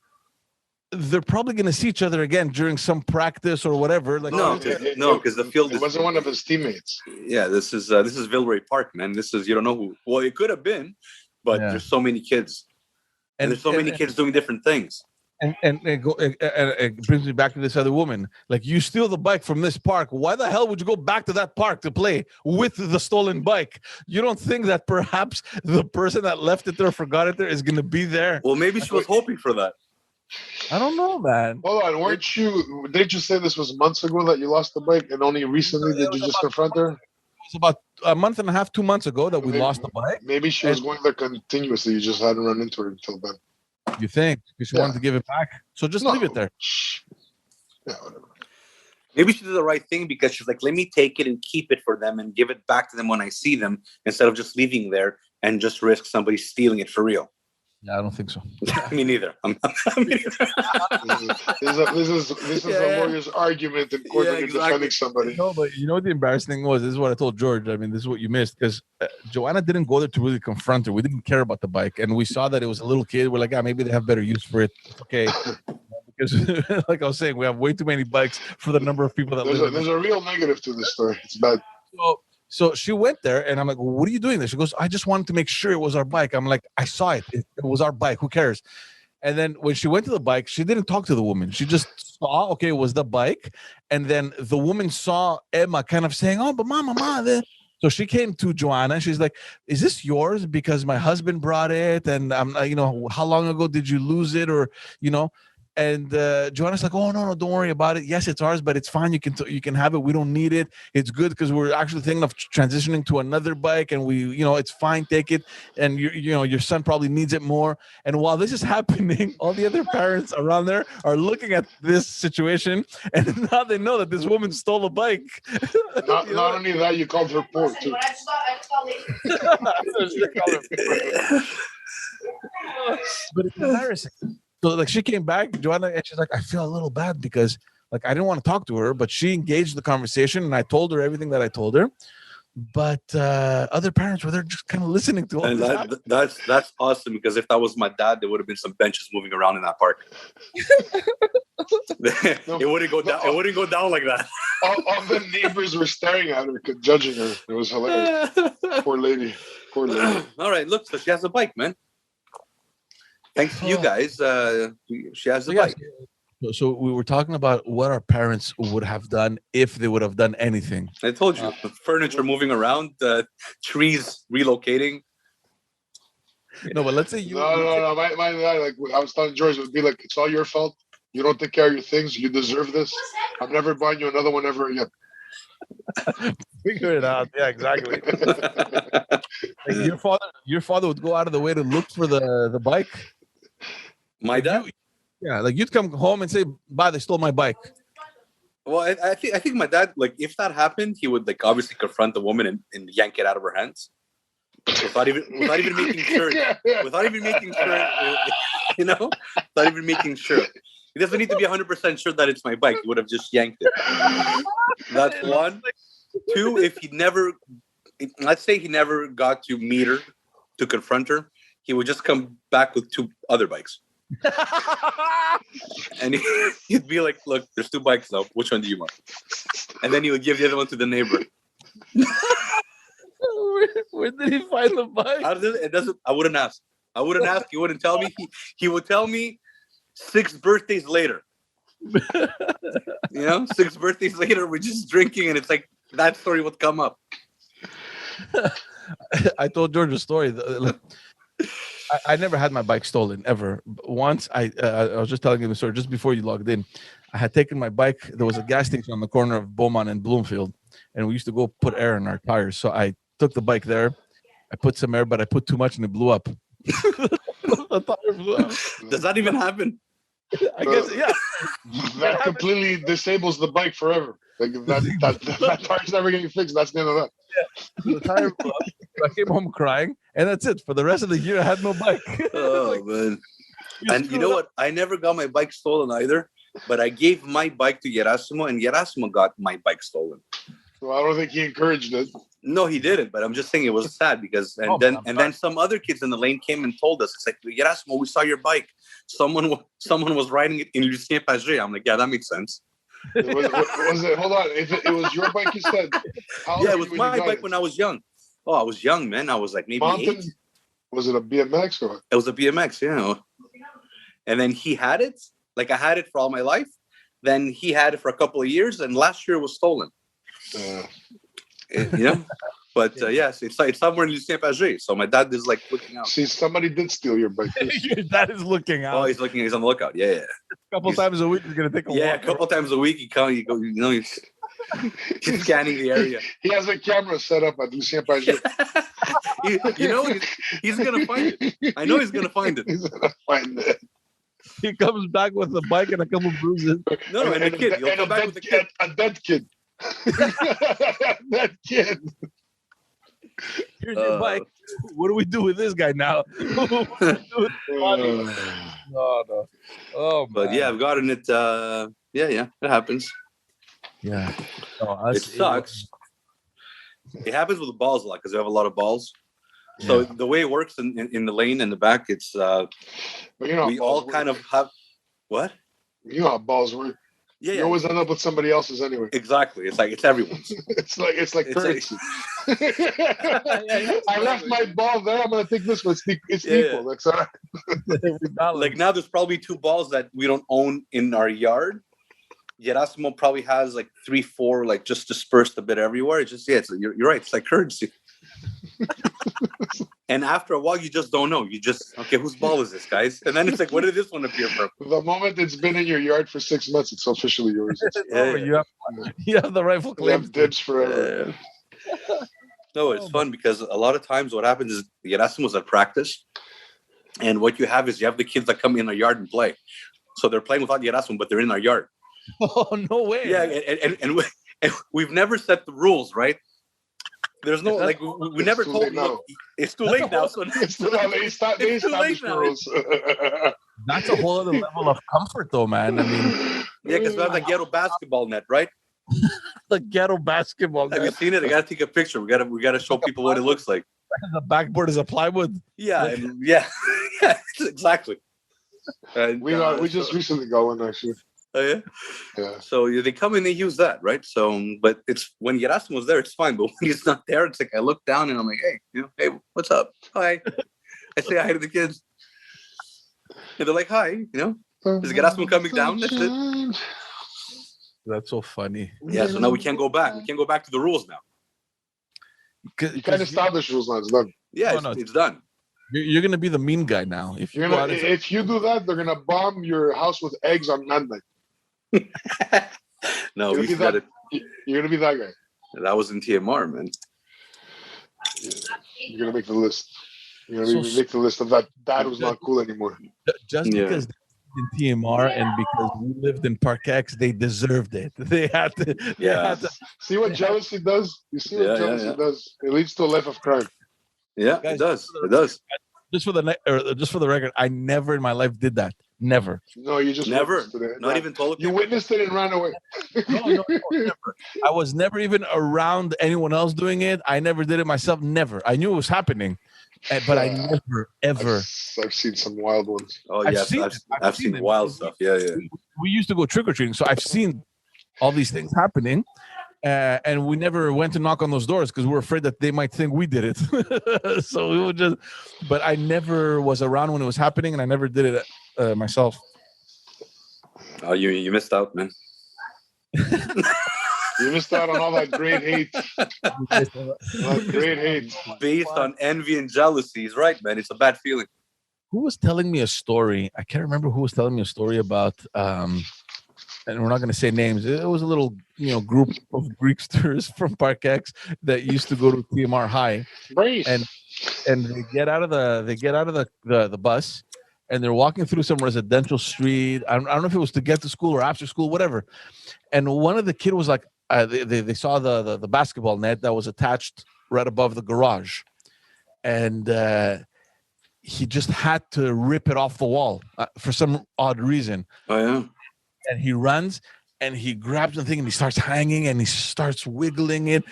they're probably going to see each other again during some practice or whatever. Like, No, because the field it wasn't one of his teammates. Yeah, this is Villeray Park, man. This is, you don't know who. Well, it could have been, but there's so many kids, and there's so many kids doing different things. And it brings me back to this other woman. Like, you steal the bike from this park. Why the hell would you go back to that park to play with the stolen bike? You don't think that perhaps the person that left it there, forgot it there, is going to be there? Well, maybe she was hoping for that. I don't know, man. Hold on, didn't you say this was months ago that you lost the bike, and only recently did you just confront her? It was about a month and a half, 2 months ago that we lost the bike. Maybe she was going there continuously. You just hadn't run into her until then. You think? Because she wanted to give it back. So just leave it there. Yeah, whatever. Maybe she did the right thing because she's like, let me take it and keep it for them and give it back to them when I see them, instead of just leaving there and just risk somebody stealing it for real. Yeah, I don't think so. Me neither. This is a lawyer's argument in court when you're defending somebody. No, but you know what the embarrassing thing was? This is what I told George. I mean, this is what you missed, because Joanna didn't go there to really confront her. We didn't care about the bike, and we saw that it was a little kid. We're like, maybe they have better use for it. Okay. Because like I was saying, we have way too many bikes for the number of people that live. There's a real negative to this story. It's bad. So she went there, and I'm like, well, what are you doing there? She goes, I just wanted to make sure it was our bike. I'm like, I saw it. It was our bike. Who cares? And then when she went to the bike, she didn't talk to the woman. She just saw, okay, it was the bike. And then the woman saw Emma kind of saying, oh, but mama. So she came to Joanna, and she's like, is this yours? Because my husband brought it. And I'm, how long ago did you lose it? Or, And Joanna's like, oh, no, don't worry about it. Yes, it's ours, but it's fine. You can have it. We don't need it. It's good because we're actually thinking of transitioning to another bike, and it's fine. Take it. And your son probably needs it more. And while this is happening, all the other parents around there are looking at this situation, and now they know that this woman stole a bike. Not only that, you called her poor too. But it's embarrassing. So like she came back, Joanna, and she's like, I feel a little bad because like I didn't want to talk to her, but she engaged the conversation, and I told her everything that I told her. But other parents were there just kind of listening to all and that's awesome, because if that was my dad, there would have been some benches moving around in that park. It wouldn't go down. It wouldn't go down like that. All the neighbors were staring at her, judging her. It was hilarious. Poor lady. All right, look, so she has a bike, man. Thanks to you guys, she has a bike. So we were talking about what our parents would have done if they would have done anything. I told you, the furniture moving around, trees relocating. No, but let's say you. No. My like I was telling George, it would be like, it's all your fault. You don't take care of your things. You deserve this. I'm never buying you another one ever again. Figure it out. Yeah, exactly. Like your father would go out of the way to look for the bike. My dad? Yeah, like you'd come home and say, "Bye, they stole my bike." Well, I think my dad, like, if that happened, he would like obviously confront the woman and yank it out of her hands, without even making sure. Without even making sure. He doesn't need to be 100% sure that it's my bike. He would have just yanked it. That's one. Two, let's say he never got to meet her to confront her, he would just come back with two other bikes. And he'd be like, look, there's two bikes now. Which one do you want? And then he would give the other one to the neighbor. Where did he find the bike? I wouldn't ask. He wouldn't tell me. He would tell me 6 birthdays later. 6 birthdays later, we're just drinking, and it's like that story would come up. I told George a story. I never had my bike stolen ever. Once I was just telling him the story just before you logged in. I had taken my bike. There was a gas station on the corner of Beaumont and Bloomfield, and we used to go put air in our tires. So I took the bike there. I put some air, but I put too much and it blew up. The tire blew up. Does that even happen? I guess, yeah. That completely disables the bike forever. Like that tire's never getting fixed. That's the end of that. Yeah. The tire blew up. I came home crying, and that's it. For the rest of the year, I had no bike. Oh, man. And you know what? I never got my bike stolen either, but I gave my bike to Gerasimo, and Gerasimo got my bike stolen. Well, I don't think he encouraged it. No, he didn't. But I'm just saying it was sad because then some other kids in the lane came and told us, it's like, Gerasimo, we saw your bike. someone was riding it in Lucien Pagé. I'm like, yeah, that makes sense. Was it? Hold on. If it was your bike, you said. Yeah, it was my bike when I was young. Oh, I was young, man. I was like maybe Mountain? 8. Was it a BMX or? It was a BMX, yeah. And then he had it. Like I had it for all my life. Then he had it for a couple of years, and last year it was stolen. But yes, it's somewhere in Lucien Pagé. So my dad is like looking out. See, somebody did steal your bike. Your dad is looking out. Oh, he's looking. He's on the lookout. Yeah. A couple times a week, he's gonna take a walk. Yeah, a couple times a week. He's scanning the area. He has a camera set up at Lucien Pagé. He's gonna find it. I know he's gonna find it. He's gonna find it. He comes back with a bike and a couple bruises. No, and a kid. He'll come back with a kid. A dead kid. That kid. Here's your bike. What do we do with this guy now? No. Oh, but man. yeah, I've gotten it. It happens. Yeah. It sucks. It happens with the balls a lot because we have a lot of balls. So the way it works in the lane in the back, it's we all kind of have what? You know how balls work. Yeah, you always end up with somebody else's anyway. Exactly. It's like it's everyone's. it's like currency. I left my ball there. I'm gonna take this one. It's equal. That's all right. Like now, there's probably 2 balls that we don't own in our yard. Gerasimo probably has like 3, 4, like just dispersed a bit everywhere. It's just you're right. It's like currency. And after a while, you just don't know. You just whose ball is this, guys? And then it's like, where did this one appear from? The moment it's been in your yard for 6 months, it's officially yours. You have the rightful claim. You have dibs forever. No, it's fun because a lot of times what happens is Gerasimo's at practice, and what you have is you have the kids that come in our yard and play. So they're playing without Gerasimo, but they're in our yard. Oh, no way. Yeah, and we've never set the rules, right? There's no like we never told them. It's too late now. So it's too late now. That's a whole other level of comfort, though, man. I mean, yeah, because we have the ghetto basketball net, right? The ghetto basketball net. Have you seen it? I gotta take a picture. We gotta show people what it looks like. The backboard is a plywood. Yeah, exactly. We just recently got one actually. Oh yeah. Yeah. So they come and they use that, right? So, but it's when Gerasimo's there, it's fine. But when he's not there, it's like I look down and I'm like, hey, what's up? Hi. I say hi to the kids, and they're like, hi. Is Gerasimo coming down? That's it. That's so funny. Yeah. So now we can't go back. We can't go back to the rules now. You can't establish rules now. It's done. Yeah, it's done. You're gonna be the mean guy now. If you do that, they're gonna bomb your house with eggs on midnight. No, you're gonna be that guy. That was in TMR, man. Yeah. You're gonna make the list. You're gonna make the list of that. That was not cool anymore. Just because in TMR and because we lived in Park X, they deserved it. They had to. See what jealousy does. You see what jealousy does. It leads to a life of crime. Yeah, guys, it does. It does. Just for the record, I never in my life did that. Never. No, you just never. Not even told you witnessed it and ran away. No, never. I was never even around anyone else doing it. I never did it myself. Never. I knew it was happening, but I never ever. I've seen some wild ones. Oh yeah, I've seen wild stuff. Yeah. We used to go trick or treating, so I've seen all these things happening. And we never went to knock on those doors because we were afraid that they might think we did it. So we would just, but I never was around when it was happening, and I never did it myself. Oh, you missed out, man. You missed out on all that great hate. Based on envy and jealousy. He's right, man. It's a bad feeling. Who was telling me a story? I can't remember who was telling me a story about and we're not going to say names. It was a little, group of Greeksters from Park X that used to go to TMR High, and they get out of the bus, and they're walking through some residential street. I don't know if it was to get to school or after school, whatever. And one of the kid was like, they saw the basketball net that was attached right above the garage, and he just had to rip it off the wall for some odd reason. Oh yeah. And he runs and he grabs the thing and he starts hanging and he starts wiggling it,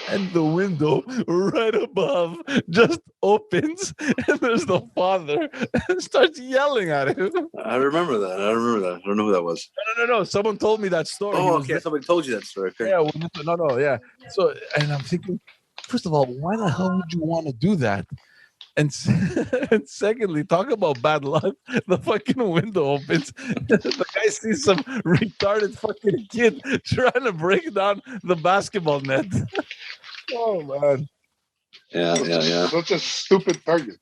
and the window right above just opens, and there's the father and starts yelling at him. I remember that. I don't know who that was. No. Someone told me that story. He Oh, was okay. there. Somebody told you that story. Okay. Yeah, no, yeah. So, and I'm thinking, first of all, why the hell would you want to do that? And, and secondly, talk about bad luck. The fucking window opens. The guy sees some retarded fucking kid trying to break down the basketball net. Oh man. Yeah. Such a stupid target.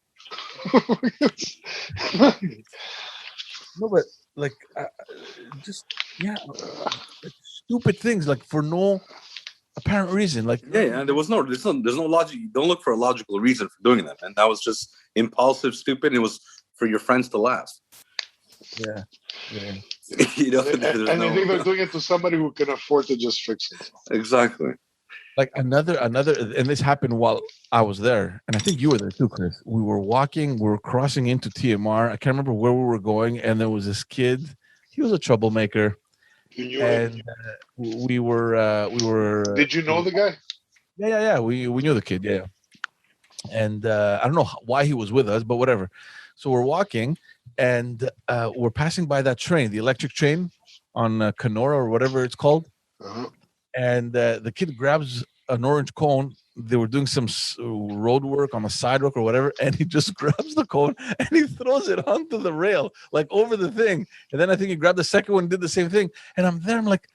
No, but like, just stupid things like for no apparent reason. Like yeah. There's no logic. You don't look for a logical reason for doing that, man. That was just impulsive, stupid. And it was for your friends to laugh. Yeah. You know, and I think they're doing it to somebody who can afford to just fix it. Exactly. Like another, and this happened while I was there, and I think you were there too, Chris. We were crossing into TMR. I can't remember where we were going, and there was this kid. He was a troublemaker, and we were. Did you know the guy? Yeah. We knew the kid. Yeah, and I don't know why he was with us, but whatever. So we're walking, and we're passing by that train, the electric train on Kenora or whatever it's called. Uh-huh. And the kid grabs an orange cone. They were doing some road work on the sidewalk or whatever, and he just grabs the cone and he throws it onto the rail, like over the thing. And then I think he grabbed the second one and did the same thing. And I'm there, I'm like,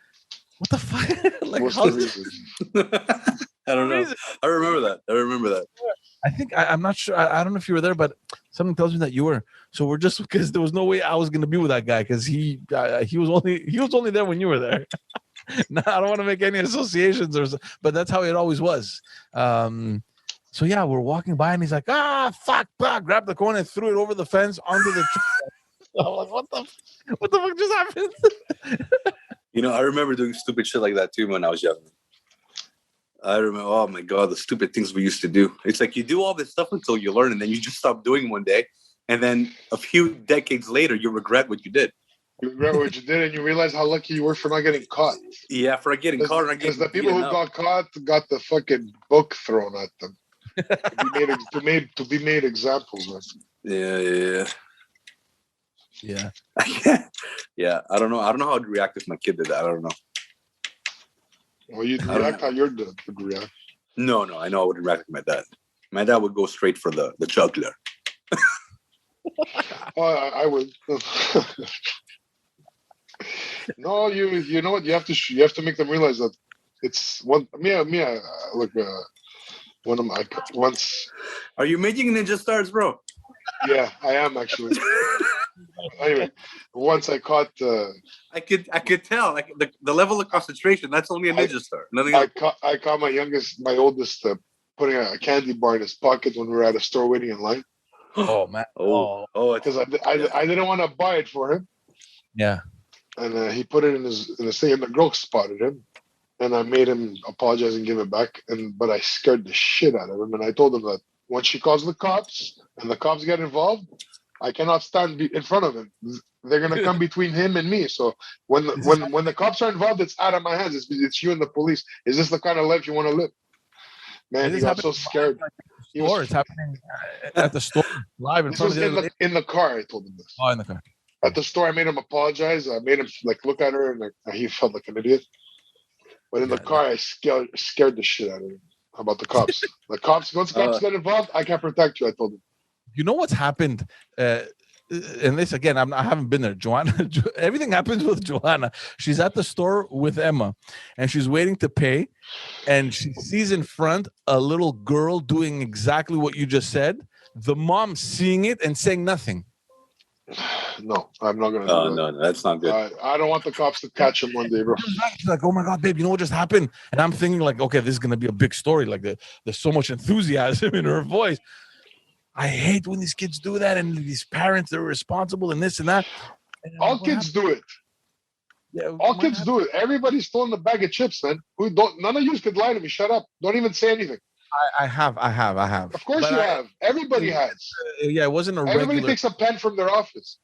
what the fuck? Like, what's the reason? I don't know. I remember that. I think I'm not sure. I don't know if you were there, but something tells me that you were. So we're just because there was no way I was going to be with that guy because he was only there when you were there. No, I don't want to make any associations, but that's how it always was. So yeah, we're walking by and he's like, fuck, grabbed the cone and threw it over the fence onto the tree. I'm like, what the fuck just happened? You know, I remember doing stupid shit like that too when I was young. I remember, oh my God, the stupid things we used to do. It's like you do all this stuff until you learn, and then you just stop doing one day. And then a few decades later, you regret what you did. You regret what you did, and you realize how lucky you were for not getting caught. Yeah, for getting caught. Because the people who got caught got the fucking book thrown at them to be made examples of. Yeah. Yeah. I don't know how I'd react if my kid did that. I don't know. Well, you'd react how your dad would react. No, I know I wouldn't react like my dad. My dad would go straight for the jugular. Oh, I would. No, you know what? You have to make them realize that it's one. One of my once. Are you making ninja stars, bro? Yeah, I am actually. Anyway, once I caught. I could tell like the level of concentration. That's only a ninja star. Nothing else. I caught my oldest putting a candy bar in his pocket when we were at a store waiting in line. Oh man! Because I didn't want to buy it for him. Yeah. And he put it in his thing, and the girl spotted him, and I made him apologize and give it back. But I scared the shit out of him, and I told him that when she calls the cops and the cops get involved, I cannot stand in front of him. They're gonna come between him and me. So when the cops are involved, it's out of my hands. It's you and the police. Is this the kind of life you want to live? Man, he got so scared. It's happening at the store live in front of in the car. I told him this. Oh, in the car. At the store, I made him apologize. I made him look at her, and he felt like an idiot. But in the car, I scared the shit out of him about the cops. Once the cops get involved, I can't protect you. I told him. You know what's happened? And this again, I haven't been there. Joanna, everything happens with Joanna. She's at the store with Emma, and she's waiting to pay, and she sees in front a little girl doing exactly what you just said. The mom seeing it and saying nothing. No, I'm not gonna do that. No, that's not good. I don't want the cops to catch him one day, bro. She's like, oh my God, babe, you know what just happened? And I'm thinking like, okay, this is gonna be a big story. Like there's so much enthusiasm in her voice. I hate when these kids do that, and these parents, they're responsible and this and that. And all kids do it. Yeah, all kids do it. Everybody's throwing the bag of chips, man. None of you could lie to me. Shut up. Don't even say anything. I have. Of course you have. Everybody has. Yeah, it wasn't a Everybody regular... takes a pen from their office.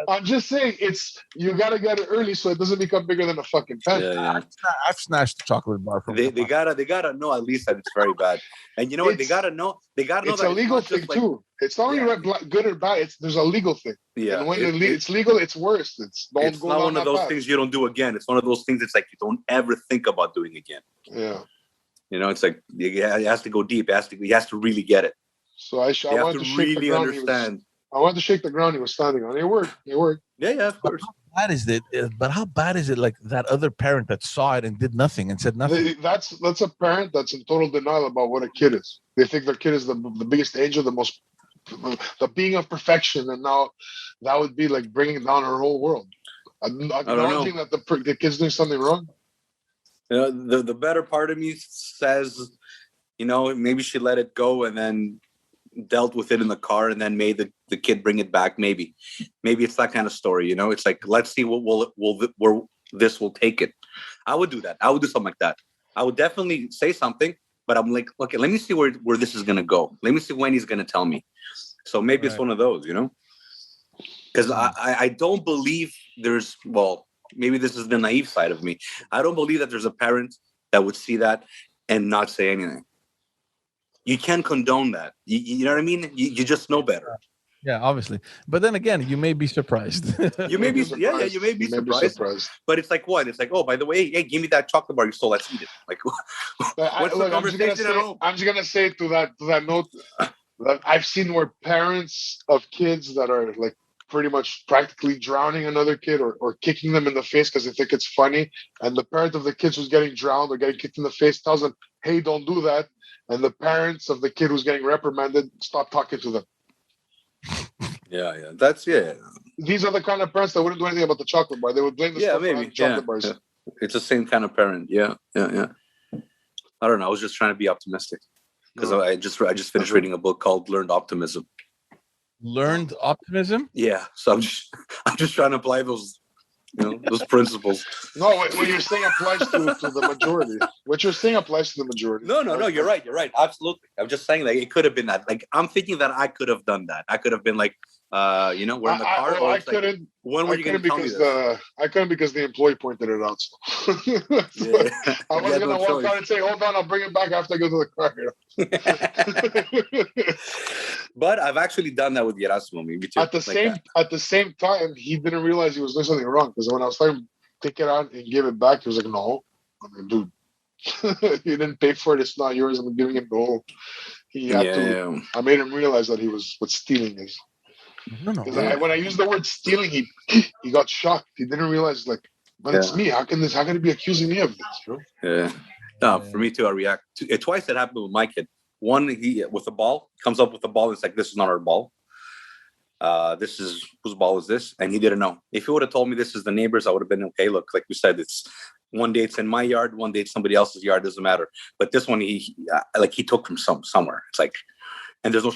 I'm just saying, you gotta get it early so it doesn't become bigger than a fucking pen. Yeah. I've snatched a chocolate bar from. They gotta know at least that it's very bad. And you know what? They gotta know it's that a legal thing too. It's not only good or bad. There's a legal thing. Yeah. And when it's legal, it's worse. It's not one of those things you don't do again. It's one of those things. It's like you don't ever think about doing again. Yeah. You know, it's like it has to go deep. He has to really get it. So I wanted to shake the ground. Understand. I wanted to shake the ground he was standing on. It worked. Yeah, of course. How bad is it? But how bad is it? Like that other parent that saw it and did nothing and said nothing. That's a parent that's in total denial about what a kid is. They think their kid is the biggest angel, the being of perfection, and now that would be like bringing down her whole world. Acknowledging that the kid's doing something wrong. The better part of me says, maybe she let it go and then dealt with it in the car and then made the kid bring it back. Maybe it's that kind of story. It's like, let's see where this will take it. I would do that. I would do something like that. I would definitely say something, but I'm like, okay, let me see where this is going to go. Let me see when he's going to tell me. So maybe it's one of those, because I don't believe maybe this is the naive side of me. I don't believe that there's a parent that would see that and not say anything. You can't condone that. You know what I mean? You just know better. Yeah, obviously. But then again, you may be surprised. You may be surprised. You may be surprised. But it's like what? It's like, oh, by the way, hey, give me that chocolate bar you stole. Let's eat it. Like, what's the conversation at home? I'm just gonna say to that note that I've seen where parents of kids that are like pretty much practically drowning another kid or kicking them in the face because they think it's funny, and the parent of the kids who's getting drowned or getting kicked in the face tells them, "Hey, don't do that." And the parents of the kid who's getting reprimanded stop talking to them. Yeah. These are the kind of parents that wouldn't do anything about the chocolate bar. They would blame the stuff on chocolate bars. Yeah. It's the same kind of parent. Yeah. I don't know. I was just trying to be optimistic because I just finished reading a book called Learned Optimism. Learned optimism? Yeah. So I'm just trying to apply those principles. No, what you're saying applies to the majority. What you're saying applies to the majority. No, you're right. Absolutely. I'm just saying like it could have been that. Like I'm thinking that I could have done that. I could have been like, we're in the car. I couldn't. When were you going to tell me this? I couldn't because the employee pointed it out. So. I was going to walk out and say, "Hold on, I'll bring it back after I go to the car." But I've actually done that with Yerasmo. Maybe too. At the same time, he didn't realize he was doing something wrong because when I was telling him to take it out and give it back, he was like, "No." I'm like, "Dude, you didn't pay for it. It's not yours. I'm giving him the whole." He had to. I made him realize that he was what stealing is. No. When I used the word stealing, he got shocked. He didn't realize but it's me. How can he be accusing me of this? Yeah. No, for me too. I react. Twice it happened with my kid. One, he with the ball comes up with the ball. It's like, this is not our ball. This is whose ball is this? And he didn't know. If he would have told me this is the neighbors, I would have been okay. Look, like we said, it's one day it's in my yard, one day it's somebody else's yard. Doesn't matter. But this one, he took from somewhere. It's like, and there's no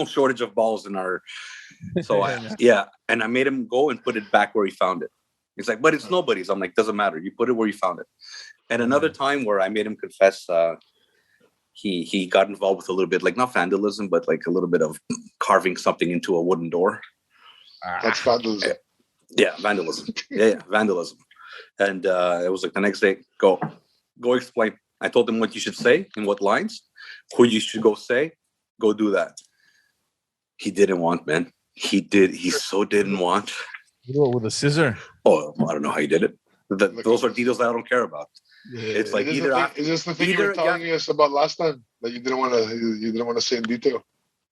shortage of balls in our. So and I made him go and put it back where he found it. He's like, but it's nobody's. I'm like, doesn't matter. You put it where you found it. And another time where I made him confess, he got involved with a little bit, like not vandalism, but like a little bit of carving something into a wooden door. That's vandalism. Yeah, vandalism. Yeah, vandalism. And it was like the next day, go explain. I told him what you should say in what lines, who you should go say, go do that. He didn't want, man. He so didn't want. With a scissor? Oh, I don't know how he did it. Those are details that I don't care about. Yeah. It's like is this the thing you were telling us about last time that you didn't want to say in detail?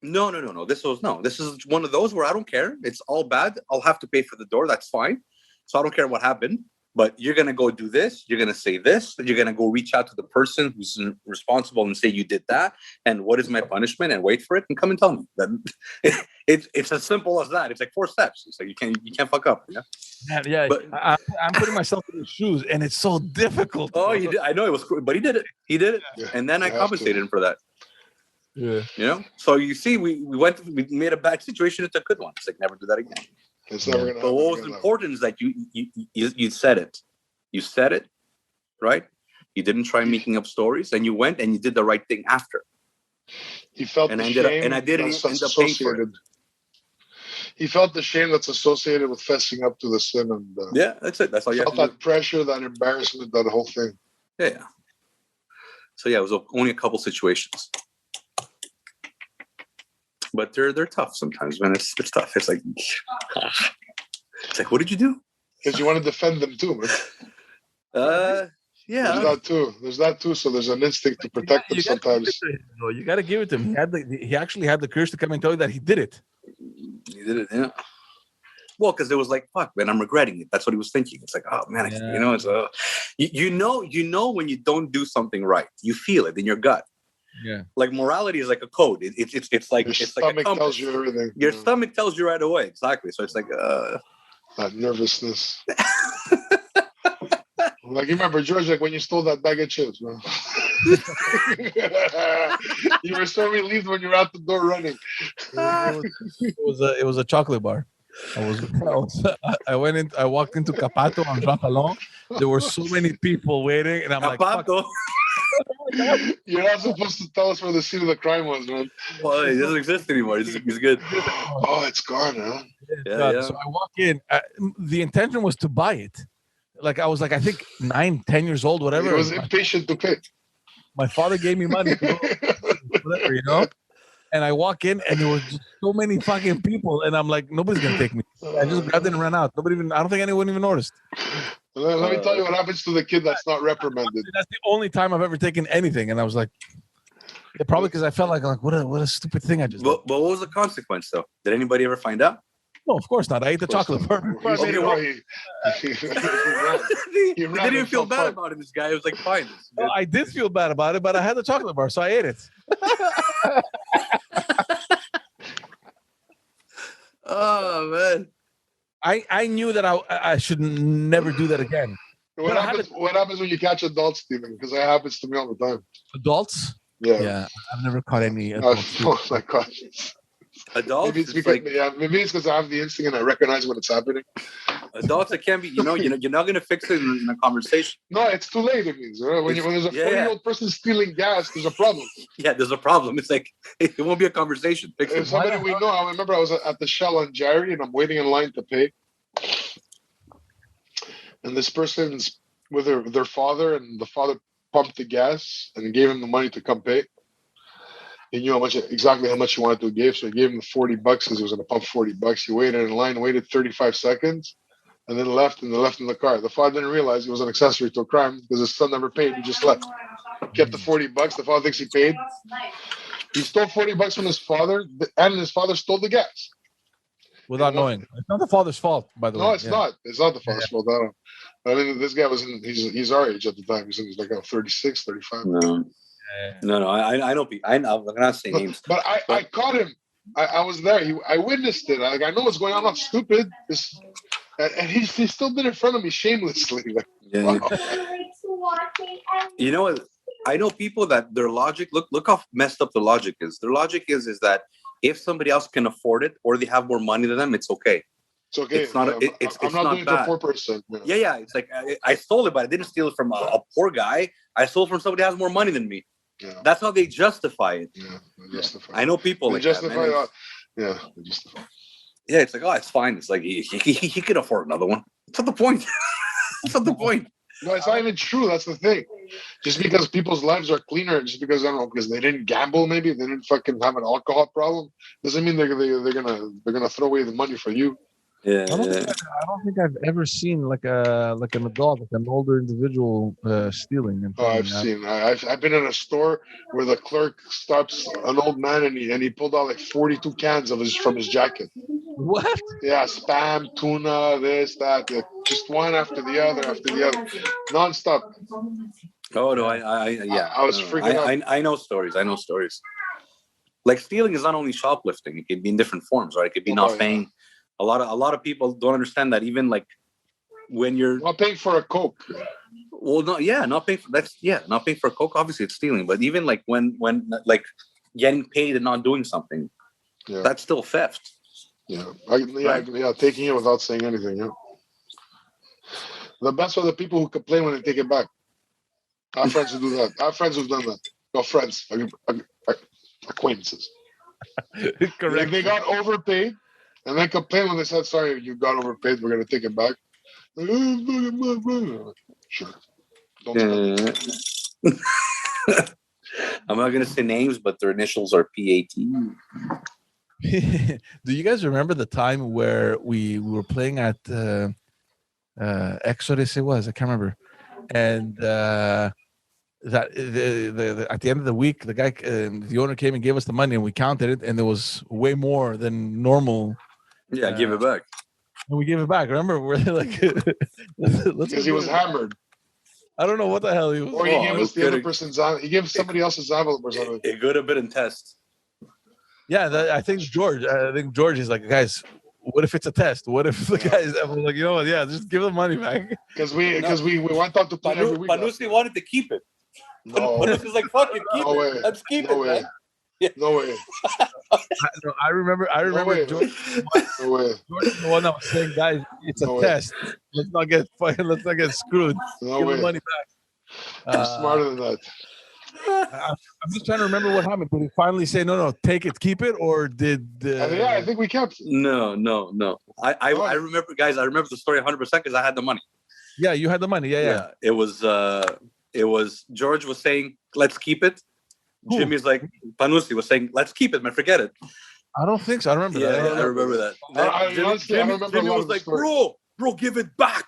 No. This is one of those where I don't care. It's all bad. I'll have to pay for the door. That's fine. So I don't care what happened. But you're gonna go do this. You're gonna say this. You're gonna go reach out to the person who's responsible and say you did that. And what is my punishment? And wait for it and come and tell me. It's as simple as that. It's like 4 steps. It's like you can't fuck up. Yeah. Yeah. But I'm putting myself in his shoes, and it's so difficult. Oh, he did. I know it was, but he did it. Yeah. And then I compensated him for that. Yeah. So you see, we made a bad situation into a good one. It's like never do that again. It's never gonna happen. But what was important is that you said it. You said it, right? You didn't try making up stories, and you went and you did the right thing after. He felt and the I ended up shame and I didn't that's end up paying for it. associated. He felt the shame that's associated with fessing up to the sin, and Yeah, that's it. That's all you have felt to do. that pressure, that embarrassment, that whole thing. Yeah. So yeah, it was only a couple situations, but they're tough sometimes, man. It's tough. It's like what did you do? Because you want to defend them too, man. Yeah. There's that too. So there's an instinct to protect them sometimes. You got to give it to him. He actually had the courage to come and tell you that he did it. He did it, yeah. Well, because it was like, fuck, man, I'm regretting it. That's what he was thinking. It's like, oh man, it's you know when you don't do something right, you feel it in your gut. Yeah. Like morality is like a code. It's like Your it's like a stomach tells you everything. Your stomach tells you right away. Exactly. So it's like that nervousness. Like you remember, George, like when you stole that bag of chips, man. You were so relieved when you were out the door running. It was a chocolate bar. I walked into Capato on Jean Talon. There were so many people waiting, and I'm like, fuck. You're not supposed to tell us where the scene of the crime was, man. Well, it doesn't exist anymore. It's good. Oh, it's gone, huh? Yeah. So I walk in. The intention was to buy it. Like I was like, I think 9, 10 years old, whatever. He was impatient to pay. My father gave me money, whatever, you know. And I walk in, and there was just so many fucking people, and I'm like, nobody's gonna take me. I just grabbed it and ran out. I don't think anyone even noticed. Let me tell you what happens to the kid that's not reprimanded. That's the only time I've ever taken anything, and I was like, yeah, probably because I felt like what a stupid thing I just did. But what was the consequence, though? Did anybody ever find out? No, of course not. I ate the chocolate bar. He didn't even feel bad about it, this guy. It was like, fine. No, I did feel bad about it, but I had the chocolate bar, so I ate it. Oh, man. I knew that I should never do that again. What happens when you catch adults stealing? Because that happens to me all the time. Adults? Yeah. I've never caught any adults. Oh my God. Adults, maybe it's because I have the instinct and I recognize when it's happening. Adults, it can't be. You're not going to fix it in a conversation. No, it's too late. It means when there's a 40-year-old person stealing gas, there's a problem. Yeah, there's a problem. It's like it won't be a conversation. Fix it. Somebody we know. I remember I was at the Shell on Jerry, and I'm waiting in line to pay, and this person's with their father, and the father pumped the gas and gave him the money to come pay. He knew exactly how much he wanted to give, so he gave him the $40 because he was going to pump $40. He waited in line, waited 35 seconds, and then left in the car. The father didn't realize he was an accessory to a crime because his son never paid. He just left. Kept the $40. The father thinks he paid. He stole $40 from his father, and his father stole the gas. Without knowing. It's not the father's fault, by the way. No, it's not. It's not the father's fault. I mean, this guy he's our age at the time. He's like 36, 35. No, I know people. I'm not saying names. But I caught him. I was there. I witnessed it. I know what's going on. I'm not stupid. And he still did it in front of me shamelessly. Like, yeah. Wow. You know what? I know people that their logic. Look how messed up the logic is. Their logic is that if somebody else can afford it or they have more money than them, it's okay. It's okay. It's not. I'm not doing it to a poor person. Yeah. It's like I stole it, but I didn't steal it from a poor guy. I stole it from somebody who has more money than me. Yeah. That's how they justify it. Yeah, they justify. I know people they like justify that. Yeah, they justify. Yeah, it's like, oh, it's fine. It's like he can afford another one. That's not the point. That's not the point. No, it's not even true. That's the thing. Just because people's lives are cleaner, just because I don't know, because they didn't gamble, maybe they didn't fucking have an alcohol problem, doesn't mean they're gonna throw away the money for you. Yeah. I don't think I've ever seen like an adult, like an older individual stealing. I've seen. I've been in a store where the clerk stops an old man and he pulled out like 42 cans from his jacket. What? Yeah, Spam, tuna, this, that, just one after the other, nonstop. Oh no, I was freaking out. I know stories. Like stealing is not only shoplifting; it can be in different forms, right? It could be not paying. Yeah. A lot of people don't understand that even like when you're not paying for a Coke. Well, not paying for a Coke. Obviously, it's stealing. But even like when like getting paid and not doing something, that's still theft. Yeah, taking it without saying anything. Yeah, the best are the people who complain when they take it back. I have friends who do that. I have friends who've done that. No friends. acquaintances. Correct. They got overpaid, and then complained when they said, "Sorry, you got overpaid. We're gonna take it back." Like, sure. Don't spend it. I'm not gonna say names, but their initials are PAT. Do you guys remember the time where we were playing at Exodus? It was, I can't remember, and that at the end of the week, the guy, the owner came and gave us the money, and we counted it, and there was way more than normal. Yeah, give it back. And we gave it back. Remember, we're like, because he was hammered. I don't know what the hell he was. Or he gave us the other person's. He gave somebody else's envelope or something. It could have been in test. Yeah, I think George is like, guys, what if it's a test? What if the guys? I'm like, you know what? Yeah, just give the money back. Because we went out to play every week. Panusi wanted to keep it. No. Panusi's like, fuck it, keep No it. way. Let's keep No it, way. man. No way. I remember way. George. No way. George is the one that was saying, guys, it's a test. Let's not get screwed. No give way. the money back. I'm smarter than that. I'm just trying to remember what happened. Did he finally say no, take it, keep it, or did? I think we kept it. No. I remember, guys. I remember the story 100% because I had the money. Yeah, you had the money. Yeah. It was George was saying, let's keep it. Who? Jimmy's like, Panusi was saying, let's keep it, man. Forget it. I don't think so. I remember that. I remember that. Jimmy was like, bro, give it back.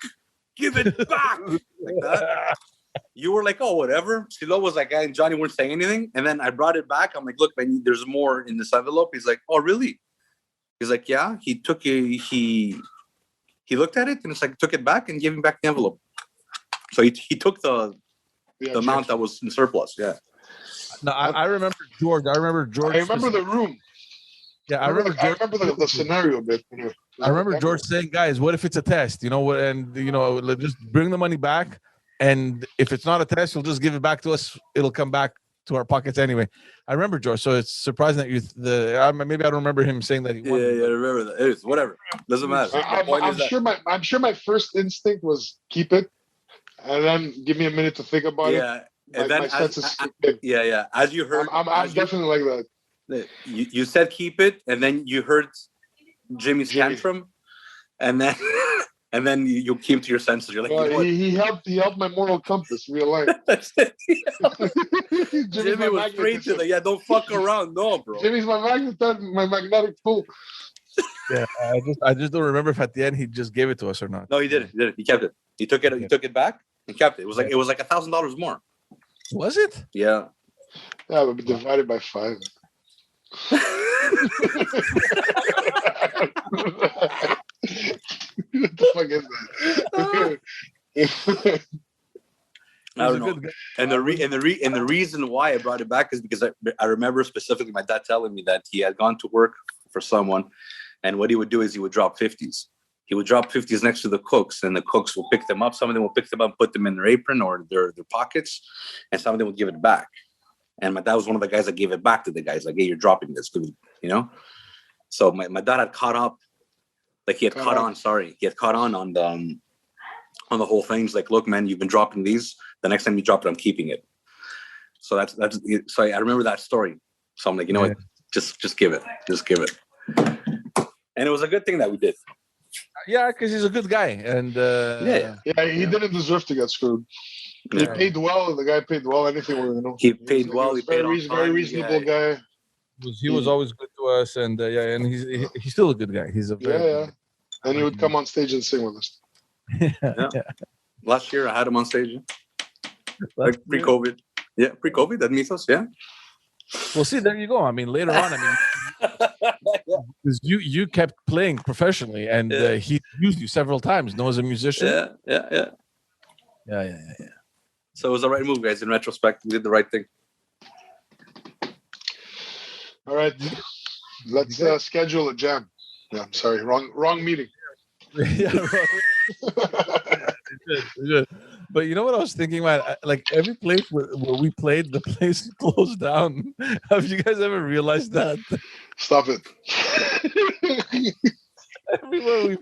Give it back. Like that. You were like, oh, whatever. Silo was like, I and Johnny weren't saying anything. And then I brought it back. I'm like, look, man, there's more in this envelope. He's like, oh, really? He's like, yeah. He took it. He looked at it and it's like, took it back and gave him back the envelope. So he took the amount that was in surplus. Yeah. No, I remember George. I remember the room. Yeah, I remember the scenario a bit. I remember George saying, guys, what if it's a test? Just bring the money back. And if it's not a test, you'll just give it back to us. It'll come back to our pockets anyway. I remember George. So it's surprising that maybe I don't remember him saying that. Yeah, I remember that. It's whatever. Doesn't matter. I'm sure my first instinct was keep it, and then give me a minute to think about it. Yeah, and then as you heard, I'm definitely like that. You said keep it, and then you heard Jimmy's tantrum, and then. And then you came to your senses. You're like, he helped my moral compass realign. Jimmy was straight to the don't fuck around, no, bro. Jimmy's my magnetic pull. Yeah, I just don't remember if at the end he just gave it to us or not. No, he did it. He kept it. He took it back and kept it. It was like $1,000 more. Was it? Yeah. Yeah, but divided by 5. What the fuck is that? I don't know. And the reason why I brought it back is because I remember specifically my dad telling me that he had gone to work for someone, and what he would do is he would drop 50s. He would drop 50s next to the cooks, and the cooks will pick them up. Some of them will pick them up and put them in their apron or their pockets, and some of them would give it back. And my dad was one of the guys that gave it back to the guys, like, hey, you're dropping this, So my dad had caught up. Like he had caught on on the whole thing. He's like, look, man, you've been dropping these. The next time you drop it, I'm keeping it. So that's so I remember that story. So I'm like, what? Just give it. Just give it. And it was a good thing that we did. Yeah, because he's a good guy. And he didn't deserve to get screwed. He paid well. The guy paid well. Anything, He paid well. He paid very reasonable guy. He was always good to us, and and he's still a good guy. He's a very and he would come on stage and sing with us. Yeah. Last year I had him on stage, like pre-COVID. Yeah, pre-COVID at Mythos. Yeah. Well, see, there you go. I mean, later on, because you kept playing professionally, and he used you several times. As a musician. Yeah. So it was the right move, guys. In retrospect, we did the right thing. All right, let's schedule a jam. Yeah, I'm sorry, wrong meeting. Good. But you know what I was thinking about? Like every place where we played, the place closed down. Have you guys ever realized that? Stop it. Everywhere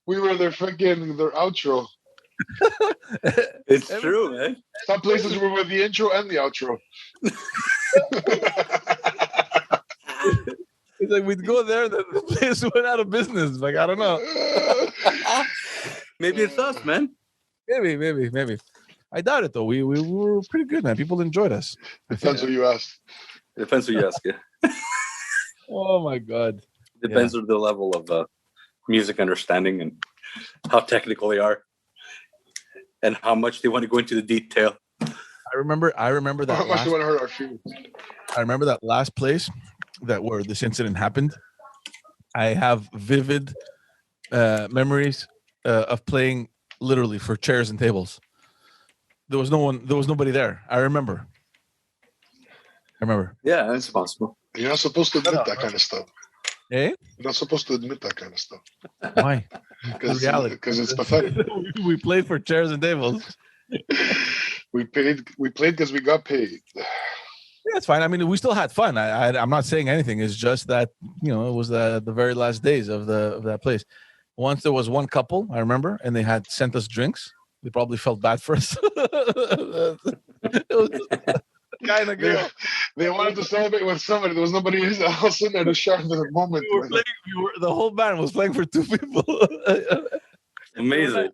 we were their outro. It's true, man. Some places we were the intro and the outro. It's like we'd go there, the place went out of business. Like, I don't know. Maybe it's us, man. Maybe. I doubt it though. We were pretty good, man. People enjoyed us. Depends who you ask. Depends who you ask. Yeah. Oh my God. Depends on the level of music understanding and how technical they are, and how much they want to go into the detail. I remember that. How much do you want to hurt our feelings? I remember that last place where this incident happened. I have vivid memories of playing literally for chairs and tables. There was nobody there. I remember. Yeah, that's possible. You're not supposed to admit that kind of stuff. Eh? You're not supposed to admit that kind of stuff. Why? Because it's pathetic. We played for chairs and tables. We played because we got paid. Yeah, it's fine. I mean, we still had fun. I'm not saying anything. It's just that, it was the very last days of that place. Once there was one couple, I remember, and they had sent us drinks. They probably felt bad for us. It was kind of girl. They wanted to celebrate with somebody. There was nobody else in there to share the moment. The whole band was playing for two people. Amazing.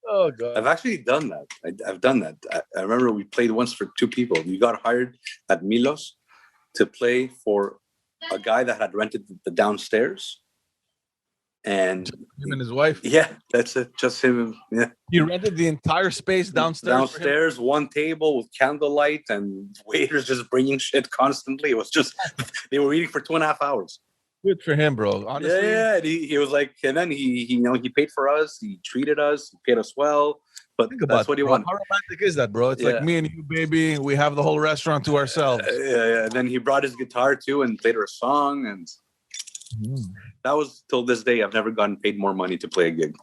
Oh God! I've actually done that. I've done that. I remember we played once for two people. We got hired at Milos to play for a guy that had rented the downstairs, and him and his wife. Yeah, that's it. Just him. Yeah. He rented the entire space downstairs. Downstairs, one table with candlelight and waiters just bringing shit constantly. It was just they were eating for 2.5 hours. Good for him, bro. Honestly. Yeah. And he was like, and then he paid for us. He treated us. He paid us well. But that's what he wanted. How romantic is that, bro? It's like me and you, baby. We have the whole restaurant to ourselves. Yeah. And then he brought his guitar too and played her a song. And that was till this day. I've never gotten paid more money to play a gig.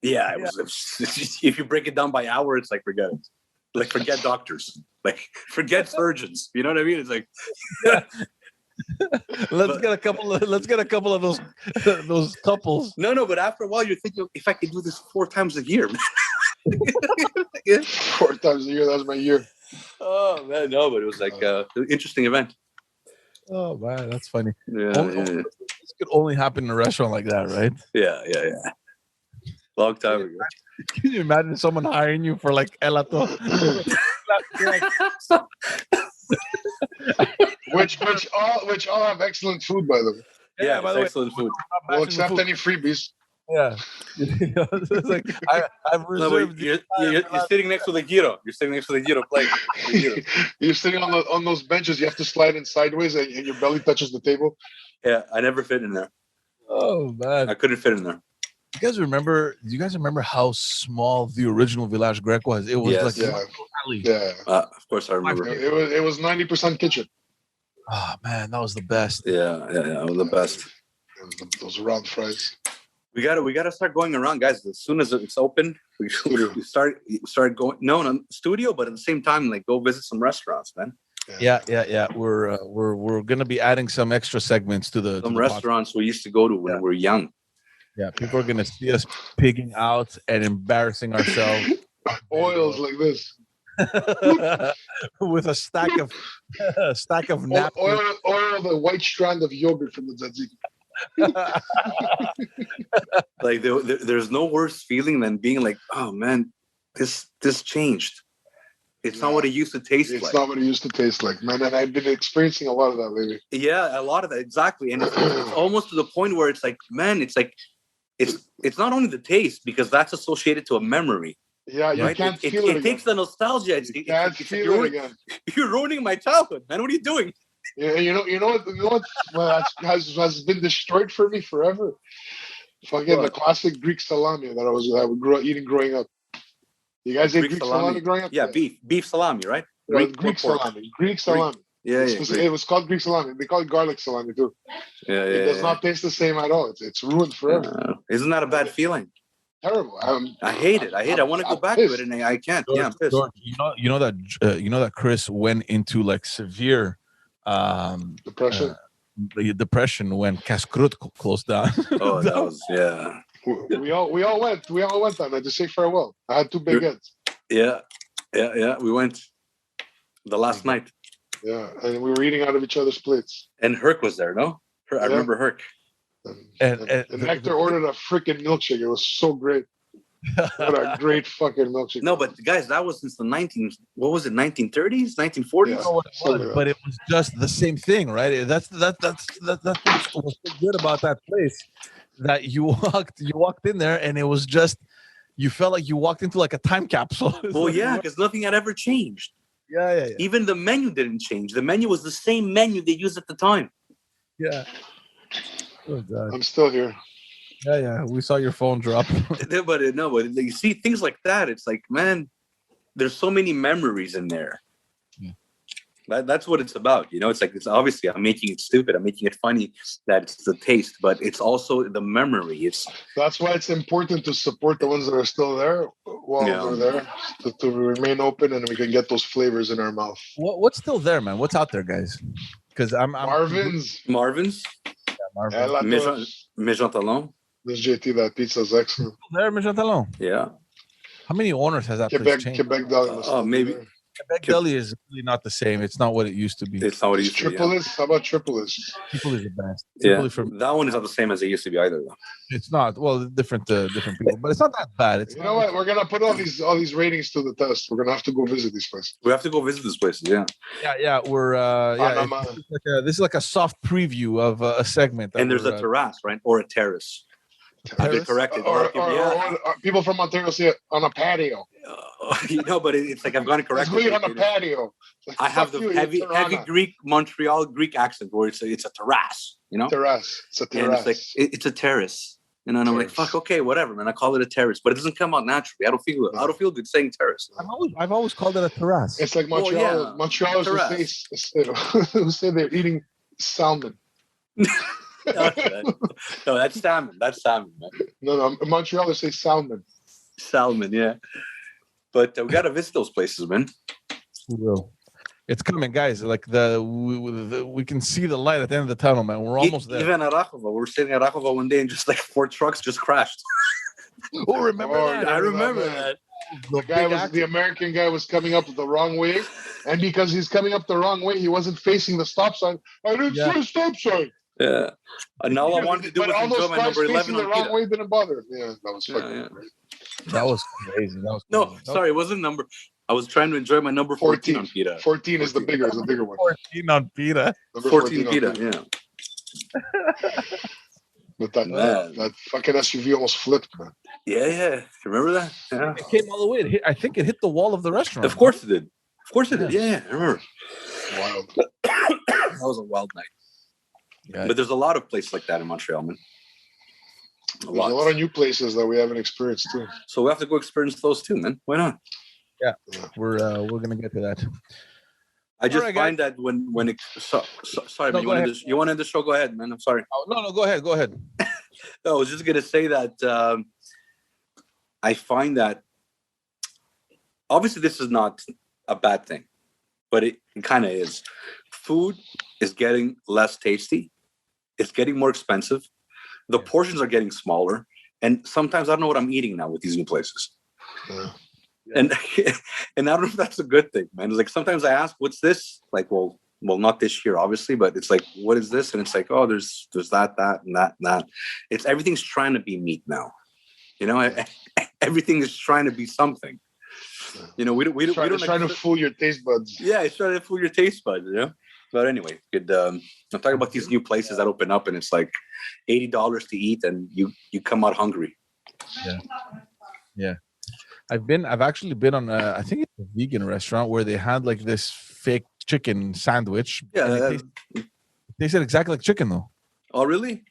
Yeah, it was. If you break it down by hour, it's like forget it. Like forget doctors. Like forget surgeons. You know what I mean? It's like. Let's get a couple of those couples. No, but after a while you're thinking, if I could do this 4 times a year, man. 4 times a year, that's my year. Oh man, no, but it was like an interesting event. Oh man, that's funny. Yeah, This could only happen in a restaurant like that, right? Yeah. Long time ago. Can you imagine someone hiring you for like elato? which all have excellent food, by the way. Yeah, by the excellent food. We'll accept any freebies. Yeah. It's like I've reserved. No, you're sitting next to the gyro. You're sitting next to the gyro plate. You're sitting on those benches. You have to slide in sideways, and your belly touches the table. Yeah, I never fit in there. Oh man, I couldn't fit in there. Do you guys remember how small the original Village Grec was? It was Of course I remember. It was 90% kitchen. Oh man, that was the best. Yeah, it was the best. Those round fries. We gotta start going around, guys. As soon as it's open, we start going. No, studio, but at the same time, like go visit some restaurants, man. Yeah. We're gonna be adding some extra segments to the restaurants we used to go to when we were young. Yeah, people are gonna see us pigging out and embarrassing ourselves. Oils like this. With a stack of napkins. Oil the white strand of yogurt from the tzatziki. Like there's no worse feeling than being like, oh man, this changed. It's not what it used to taste like. It's not what it used to taste like, man. And I've been experiencing a lot of that lately. Yeah, a lot of that, exactly. And it's almost to the point where it's like, man, it's like, it's not only the taste, because that's associated to a memory. Yeah, you can't feel it. It takes the nostalgia. You can't feel it again. You're ruining my childhood, man. What are you doing? Yeah, you know what? Well, has been destroyed for me forever. Fucking the classic Greek salami that I would grow eating growing up. You guys ate Greek salami growing up? Yeah, beef salami, right? Greek salami. Greek salami. Yeah, it was called Greek salami. They call it garlic salami too. Yeah, it does not taste the same at all. It's ruined forever. Isn't that a bad feeling? Terrible. I hate it. I want to go back to it, and I can't. George, yeah, I'm pissed. George, you know that Chris went into like severe depression when Cascrut closed down. Oh, that was We all went on to say farewell. I had 2 big heads. Yeah. We went the last night. Yeah, and we were eating out of each other's plates. And Herc was there, no? I remember Herc. And Hector ordered a freaking milkshake. It was so great. What a great fucking milkshake. No, but guys, that was since the 1930s, 1940s. Yeah. know what it was, but it was just the same thing, right? That's what's so good about that place. That you walked in there, and it was just you felt like you walked into like a time capsule. Well, yeah, because nothing had ever changed. Yeah. Even the menu didn't change. The menu was the same menu they used at the time. Yeah. Oh, God. I'm still here. Yeah. We saw your phone drop. But you see things like that. It's like, man, there's so many memories in there. Yeah. That's what it's about. It's obviously I'm making it stupid. I'm making it funny that it's the taste, but it's also the memory. That's why it's important to support the ones that are still there while they're there, to remain open, and we can get those flavors in our mouth. What's still there, man? What's out there, guys? Because I'm Marvin's. Maison Talon. This JT, that pizza's excellent. There, Maison Talon. Yeah. How many owners has that place changed? Quebec Deli. Maybe. Quebec Deli is really not the same. It's not what it used to be. It's not what it used to be. Triple is? How about Triple is? Triple is the best. Yeah. That one is not the same as it used to be either, though. It's not. Well, different people, but it's not that bad. You know what? We're gonna put all these ratings to the test. We're gonna have to go visit these places. We have to go visit these places. Yeah. Yeah. We're this is like a soft preview of a segment. And there's a terrace, right, or a terrace. I've been corrected. Or people from Ontario say it on a patio. But it's like I've gotten corrected. It's on a patio. I have the heavy Greek Montreal Greek accent where it's a terrace. Terrace. It's a terrace. And it's like it's a terrace. And I'm like, fuck, okay, whatever, man. I call it a terrace, but it doesn't come out naturally. I don't feel good saying terrace. I've always called it a terrace. It's like Montreal. Montrealers who say they're eating salmon. No, that's salmon. That's salmon, man. No, Montrealers say salmon. Salmon, yeah. But we got to visit those places, man. We will. It's coming, guys. Like we can see the light at the end of the tunnel, man. We're almost there. Even at Rakova, we were sitting at Rakova one day, and just like 4 trucks just crashed. Remember that? I remember that. The American guy was coming up the wrong way, and because he's coming up the wrong way, he wasn't facing the stop sign. I didn't see a stop sign. Yeah, and all I wanted to do was enjoy my number 11 the wrong way didn't bother. Yeah, that was fucking great. That was crazy. No, sorry, it wasn't number. I was trying to enjoy my number 14 on PETA. 14 is the bigger one. 14 on PETA. Number 14 PETA, yeah. But that fucking SUV almost flipped, man. Yeah. Remember that? Yeah. It came all the way. I think it hit the wall of the restaurant. Of course it did. Yeah, I remember. Wild. That was a wild night. Yeah. But there's a lot of places like that in Montreal, man. There's a lot of new places that we haven't experienced too. So we have to go experience those too, man. Why not? Yeah. We're gonna get to that. I just find that when it sorry, man, you want to end the show? Go ahead, man. I'm sorry. Oh, no, go ahead. No, I was just gonna say that I find that obviously this is not a bad thing, but it kind of is. Food is getting less tasty. It's getting more expensive. The portions are getting smaller, and sometimes I don't know what I'm eating now with these new places. Yeah. And I don't know if that's a good thing, man. It's like sometimes I ask, "What's this?" Like, well, not this year, obviously, but it's like, "What is this?" And it's like, "Oh, there's that, and that." It's everything's trying to be meat now. Everything is trying to be something. We don't trying to fool your taste buds. Yeah, it's trying to fool your taste buds. But anyway, I'm talking about these new places that open up, and it's like $80 to eat, and you come out hungry. Yeah. I've actually been on I think it's a vegan restaurant where they had like this fake chicken sandwich. Yeah, they said exactly like chicken though. Oh, really?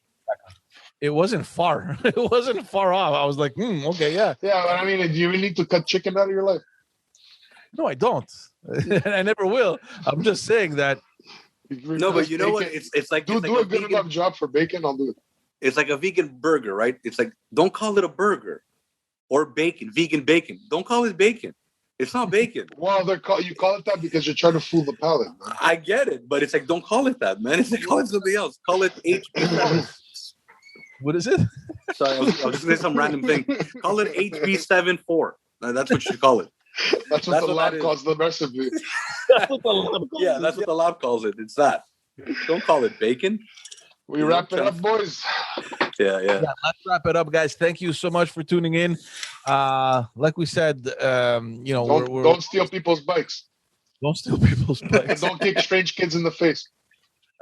It wasn't far. It wasn't far off. I was like, okay, yeah. Yeah, but I mean, do you really need to cut chicken out of your life? No, I don't. I never will. I'm just saying that. No, but you know what? It's like do a good enough job for bacon. I'll do it. It's like a vegan burger, right? It's like, don't call it a burger or bacon, vegan bacon. Don't call it bacon. It's not bacon. Well, you call it that because you're trying to fool the palate. Man. I get it, but it's like, don't call it that, man. It's like, call it something else. Call it HB7. What is it? Sorry, I was just saying some random thing. Call it HB74. That's what you call it. That's what the lab calls the recipe. That's what the lab calls Yeah, it. that's what the lab calls it. It's that. Don't call it bacon. We wrap it up, boys. Yeah. Let's wrap it up, guys. Thank you so much for tuning in. Like we said, Don't steal people's bikes. Don't steal people's bikes. Don't kick strange kids in the face.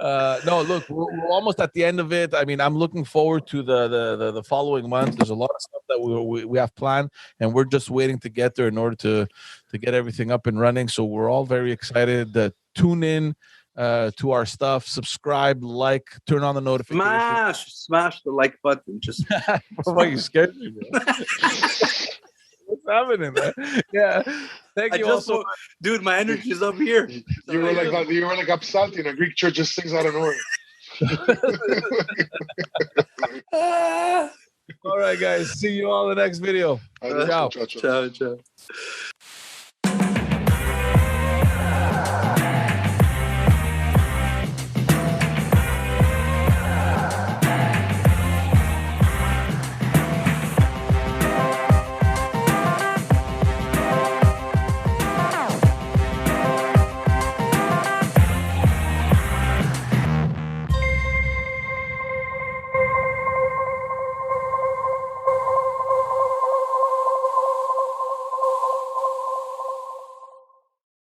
No, look, we're almost at the end of it. I mean, I'm looking forward to the following month. There's a lot of stuff that we have planned, and we're just waiting to get there in order to get everything up and running. So we're all very excited. Tune in to our stuff, subscribe, like, turn on the notifications. Smash the like button. Just Why you scared me, bro? What's happening, man? Yeah. Thank you also, dude. My energy is up here. You were like that. You were like Absalti in a Greek church, just sings out of nowhere. All right, guys. See you all in the next video. Ciao. Ciao.